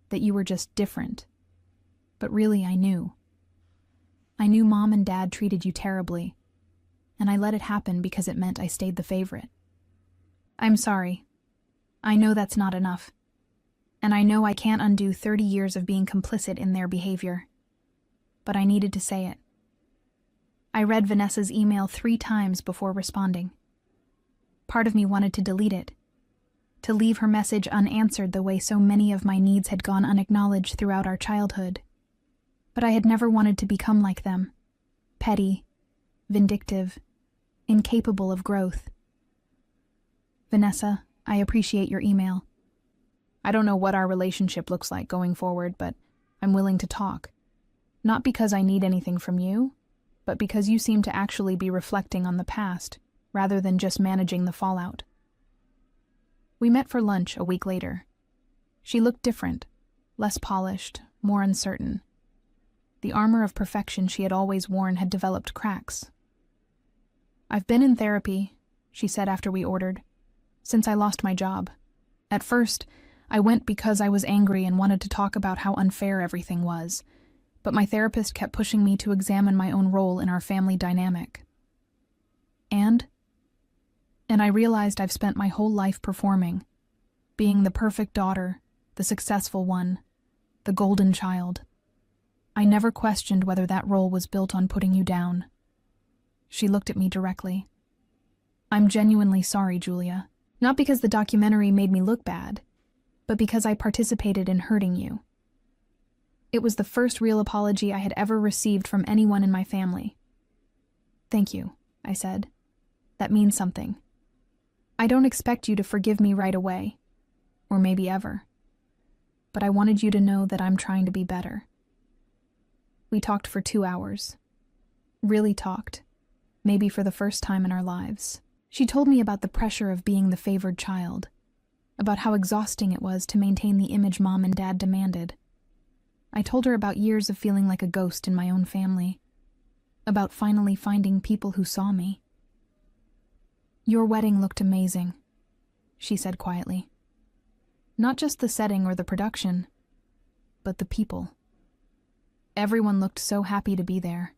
A: that you were just different. But really, I knew. I knew Mom and Dad treated you terribly, and I let it happen because it meant I stayed the favorite. I'm sorry. I know that's not enough. And I know I can't undo 30 years of being complicit in their behavior. But I needed to say it. I read Vanessa's email 3 times before responding. Part of me wanted to delete it, to leave her message unanswered the way so many of my needs had gone unacknowledged throughout our childhood. But I had never wanted to become like them, petty, vindictive, incapable of growth. Vanessa, I appreciate your email. I don't know what our relationship looks like going forward, but I'm willing to talk. Not because I need anything from you, but because you seem to actually be reflecting on the past, rather than just managing the fallout. We met for lunch a week later. She looked different, less polished, more uncertain. The armor of perfection she had always worn had developed cracks. I've been in therapy, she said after we ordered, since I lost my job. At first, I went because I was angry and wanted to talk about how unfair everything was, but my therapist kept pushing me to examine my own role in our family dynamic. And I realized I've spent my whole life performing, being the perfect daughter, the successful one, the golden child. I never questioned whether that role was built on putting you down. She looked at me directly. I'm genuinely sorry, Julia. Not because the documentary made me look bad, but because I participated in hurting you. It was the first real apology I had ever received from anyone in my family. Thank you, I said. That means something. I don't expect you to forgive me right away, or maybe ever. But I wanted you to know that I'm trying to be better. We talked for 2 hours. Really talked, maybe for the first time in our lives. She told me about the pressure of being the favored child, about how exhausting it was to maintain the image Mom and Dad demanded. I told her about years of feeling like a ghost in my own family, about finally finding people who saw me. Your wedding looked amazing, she said quietly. Not just the setting or the production, but the people. Everyone looked so happy to be there,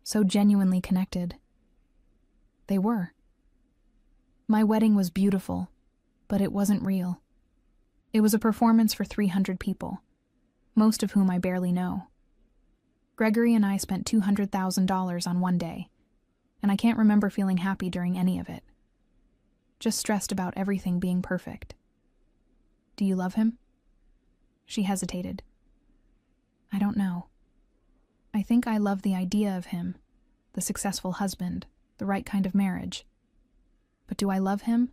A: so genuinely connected. They were. My wedding was beautiful, but it wasn't real. It was a performance for 300 people, most of whom I barely know. Gregory and I spent $200,000 on one day, and I can't remember feeling happy during any of it. Just stressed about everything being perfect. Do you love him? She hesitated. I don't know. I think I love the idea of him, the successful husband, the right kind of marriage. But do I love him?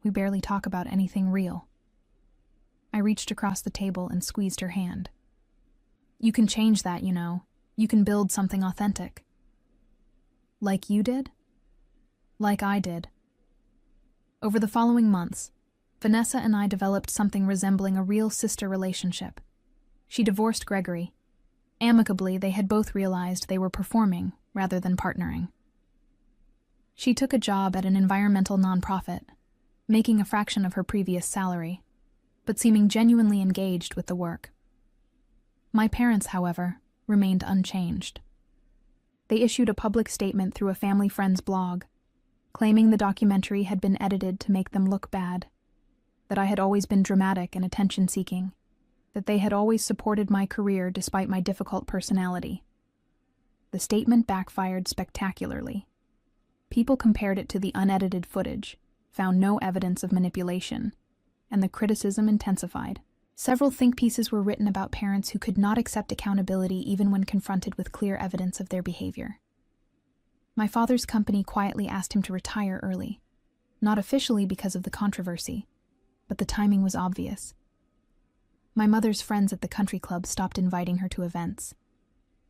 A: We barely talk about anything real. I reached across the table and squeezed her hand. You can change that, you know. You can build something authentic. Like you did? Like I did. Over the following months, Vanessa and I developed something resembling a real sister relationship. She divorced Gregory. Amicably, they had both realized they were performing rather than partnering. She took a job at an environmental nonprofit, making a fraction of her previous salary, but seeming genuinely engaged with the work. My parents, however, remained unchanged. They issued a public statement through a family friend's blog, claiming the documentary had been edited to make them look bad, that I had always been dramatic and attention-seeking, that they had always supported my career despite my difficult personality. The statement backfired spectacularly. People compared it to the unedited footage, found no evidence of manipulation, and the criticism intensified. Several think pieces were written about parents who could not accept accountability even when confronted with clear evidence of their behavior. My father's company quietly asked him to retire early, not officially because of the controversy, but the timing was obvious. My mother's friends at the country club stopped inviting her to events.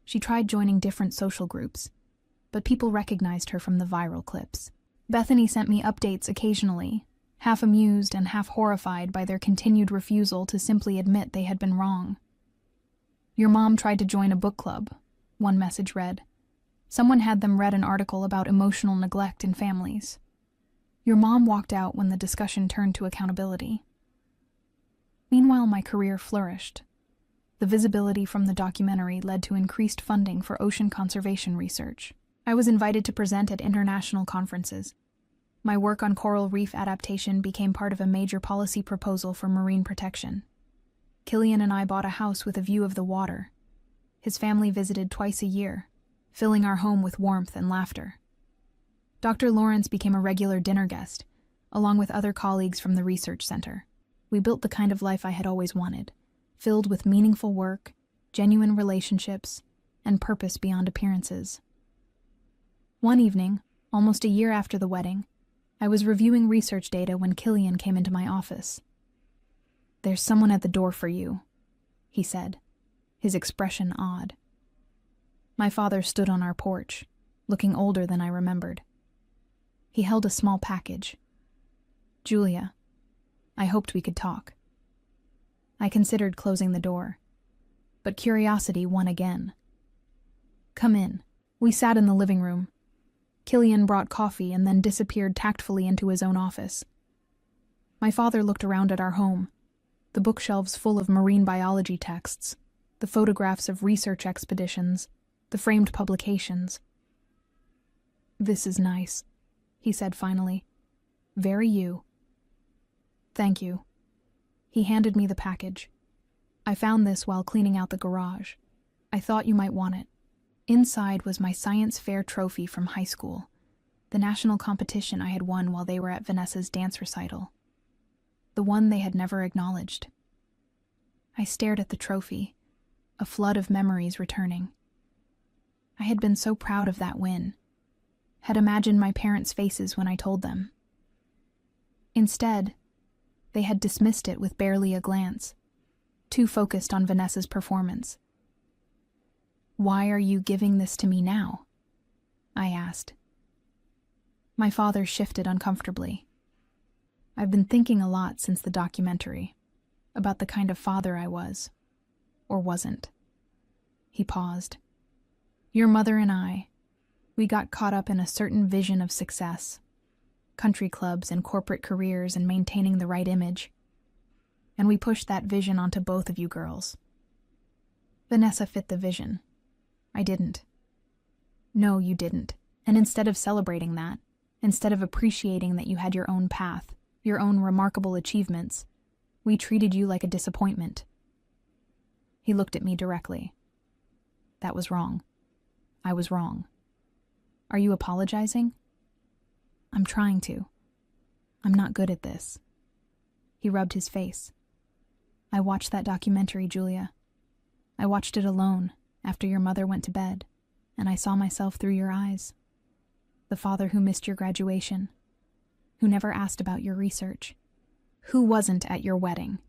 A: She tried joining different social groups, but people recognized her from the viral clips. Bethany sent me updates occasionally, half amused and half horrified by their continued refusal to simply admit they had been wrong. Your mom tried to join a book club, one message read. Someone had them read an article about emotional neglect in families. Your mom walked out when the discussion turned to accountability. Meanwhile, my career flourished. The visibility from the documentary led to increased funding for ocean conservation research. I was invited to present at international conferences. My work on coral reef adaptation became part of a major policy proposal for marine protection. Killian and I bought a house with a view of the water. His family visited twice a year, filling our home with warmth and laughter. Dr. Lawrence became a regular dinner guest, along with other colleagues from the research center. We built the kind of life I had always wanted, filled with meaningful work, genuine relationships, and purpose beyond appearances. One evening, almost a year after the wedding, I was reviewing research data when Killian came into my office. "There's someone at the door for you," he said, his expression odd. My father stood on our porch, looking older than I remembered. He held a small package. "Julia, I hoped we could talk." I considered closing the door, but curiosity won again. "Come in." We sat in the living room. Killian brought coffee and then disappeared tactfully into his own office. My father looked around at our home, the bookshelves full of marine biology texts, the photographs of research expeditions, the framed publications. "This is nice," he said finally. "Very you." "Thank you." He handed me the package. "I found this while cleaning out the garage. I thought you might want it." Inside was my science fair trophy from high school, the national competition I had won while they were at Vanessa's dance recital, the one they had never acknowledged. I stared at the trophy, a flood of memories returning. I had been so proud of that win, had imagined my parents' faces when I told them. Instead, they had dismissed it with barely a glance, too focused on Vanessa's performance. "Why are you giving this to me now?" I asked. My father shifted uncomfortably. "I've been thinking a lot since the documentary, about the kind of father I was, or wasn't." He paused. "Your mother and I, we got caught up in a certain vision of success, country clubs and corporate careers and maintaining the right image. And we pushed that vision onto both of you girls. Vanessa fit the vision. I didn't." "No, you didn't. And instead of celebrating that, instead of appreciating that you had your own path, your own remarkable achievements, we treated you like a disappointment." He looked at me directly. "That was wrong. I was wrong. Are you apologizing?" "I'm trying to. I'm not good at this." He rubbed his face. "I watched that documentary, Julia. I watched it alone, after your mother went to bed, and I saw myself through your eyes. The father who missed your graduation, Who never asked about your research? Who wasn't at your wedding?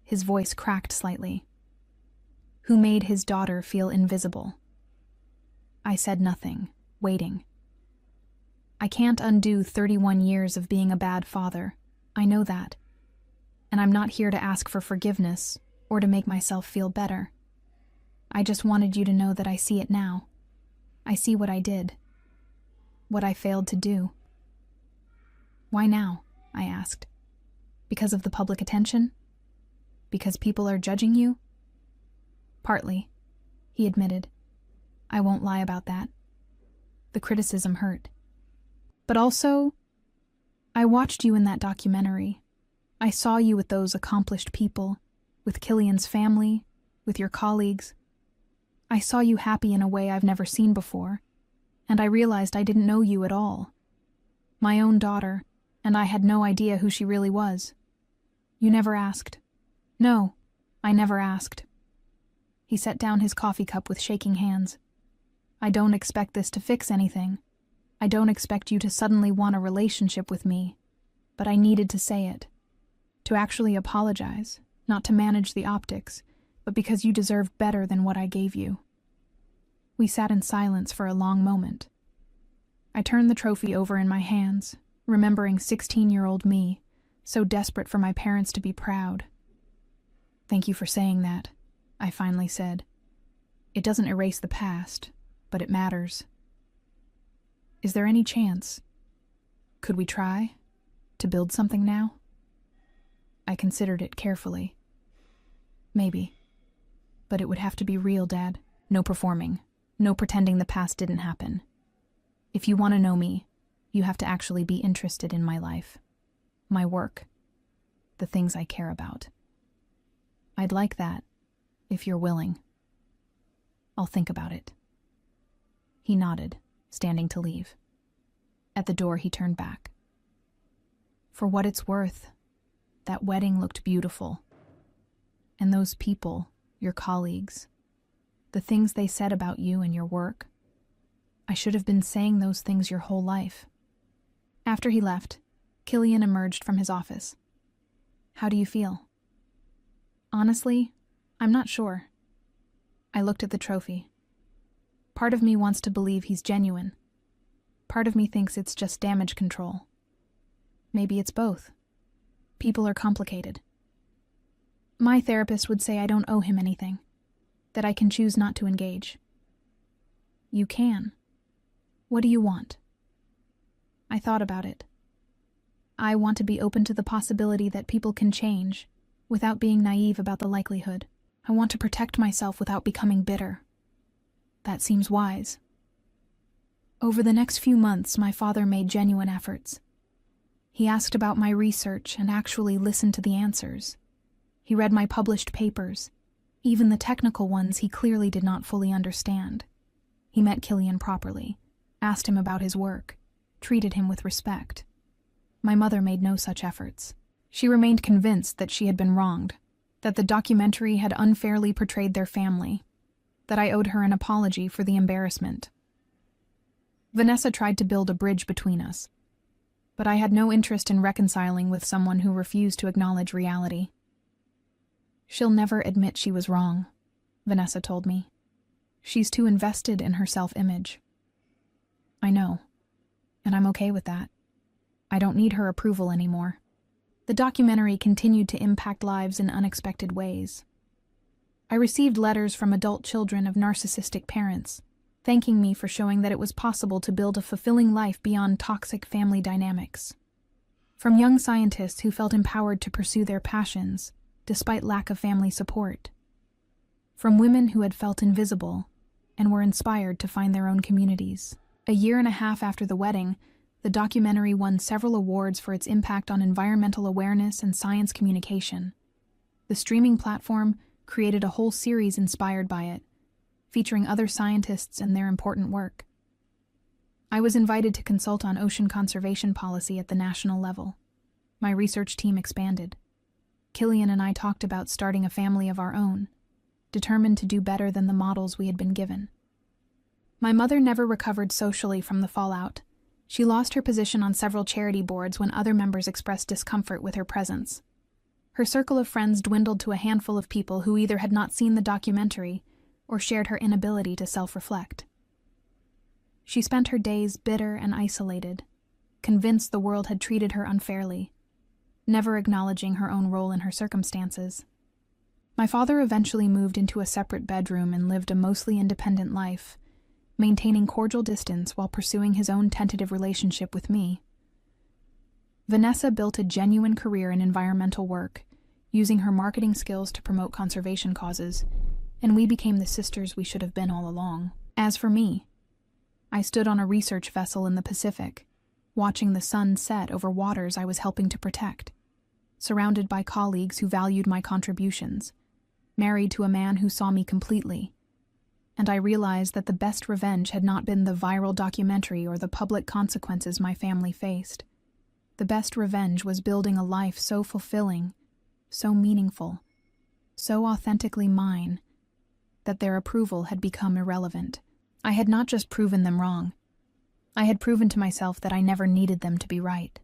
A: His voice cracked slightly. Who made his daughter feel invisible? I said nothing, waiting. I can't undo 31 years of being a bad father. I know that. And I'm not here to ask for forgiveness or to make myself feel better. I just wanted you to know that I see it now. I see what I did. What I failed to do. Why now? I asked. Because of the public attention? Because people are judging you? Partly, he admitted. I won't lie about that. The criticism hurt. But also, I watched you in that documentary. I saw you with those accomplished people, with Killian's family, with your colleagues. I saw you happy in a way I've never seen before, and I realized I didn't know you at all. My own daughter, and I had no idea who she really was. You never asked. No, I never asked. He set down his coffee cup with shaking hands. I don't expect this to fix anything. I don't expect you to suddenly want a relationship with me, but I needed to say it. To actually apologize, not to manage the optics, but because you deserve better than what I gave you. We sat in silence for a long moment. I turned the trophy over in my hands, remembering 16-year-old me, so desperate for my parents to be proud. Thank you for saying that, I finally said. It doesn't erase the past, but it matters. Is there any chance? Could we try to build something now? I considered it carefully. Maybe. But it would have to be real, Dad. No performing. No pretending the past didn't happen. If you want to know me, you have to actually be interested in my life, my work, the things I care about. I'd like that, if you're willing. I'll think about it. He nodded, standing to leave. At the door, he turned back. For what it's worth, that wedding looked beautiful. And those people, your colleagues, the things they said about you and your work, I should have been saying those things your whole life. After he left, Killian emerged from his office. How do you feel? Honestly, I'm not sure. I looked at the trophy. Part of me wants to believe he's genuine. Part of me thinks it's just damage control. Maybe it's both. People are complicated. My therapist would say I don't owe him anything, that I can choose not to engage. You can. What do you want? I thought about it. I want to be open to the possibility that people can change, without being naive about the likelihood. I want to protect myself without becoming bitter. That seems wise. Over the next few months, my father made genuine efforts. He asked about my research and actually listened to the answers. He read my published papers, even the technical ones he clearly did not fully understand. He met Killian properly, asked him about his work, treated him with respect. My mother made no such efforts. She remained convinced that she had been wronged, that the documentary had unfairly portrayed their family, that I owed her an apology for the embarrassment. Vanessa tried to build a bridge between us, but I had no interest in reconciling with someone who refused to acknowledge reality. She'll never admit she was wrong, Vanessa told me. She's too invested in her self-image. I know, and I'm okay with that. I don't need her approval anymore. The documentary continued to impact lives in unexpected ways. I received letters from adult children of narcissistic parents, thanking me for showing that it was possible to build a fulfilling life beyond toxic family dynamics. From young scientists who felt empowered to pursue their passions, despite lack of family support. From women who had felt invisible and were inspired to find their own communities. A year and a half after the wedding, the documentary won several awards for its impact on environmental awareness and science communication. The streaming platform created a whole series inspired by it, featuring other scientists and their important work. I was invited to consult on ocean conservation policy at the national level. My research team expanded. Killian and I talked about starting a family of our own, determined to do better than the models we had been given. My mother never recovered socially from the fallout, She lost her position on several charity boards when other members expressed discomfort with her presence. Her circle of friends dwindled to a handful of people who either had not seen the documentary or shared her inability to self-reflect. She spent her days bitter and isolated, convinced the world had treated her unfairly, never acknowledging her own role in her circumstances. My father eventually moved into a separate bedroom and lived a mostly independent life, maintaining cordial distance while pursuing his own tentative relationship with me. Vanessa built a genuine career in environmental work, using her marketing skills to promote conservation causes, and we became the sisters we should have been all along. As for me, I stood on a research vessel in the Pacific, watching the sun set over waters I was helping to protect, surrounded by colleagues who valued my contributions, married to a man who saw me completely, and I realized that the best revenge had not been the viral documentary or the public consequences my family faced. The best revenge was building a life so fulfilling, so meaningful, so authentically mine, that their approval had become irrelevant. I had not just proven them wrong. I had proven to myself that I never needed them to be right.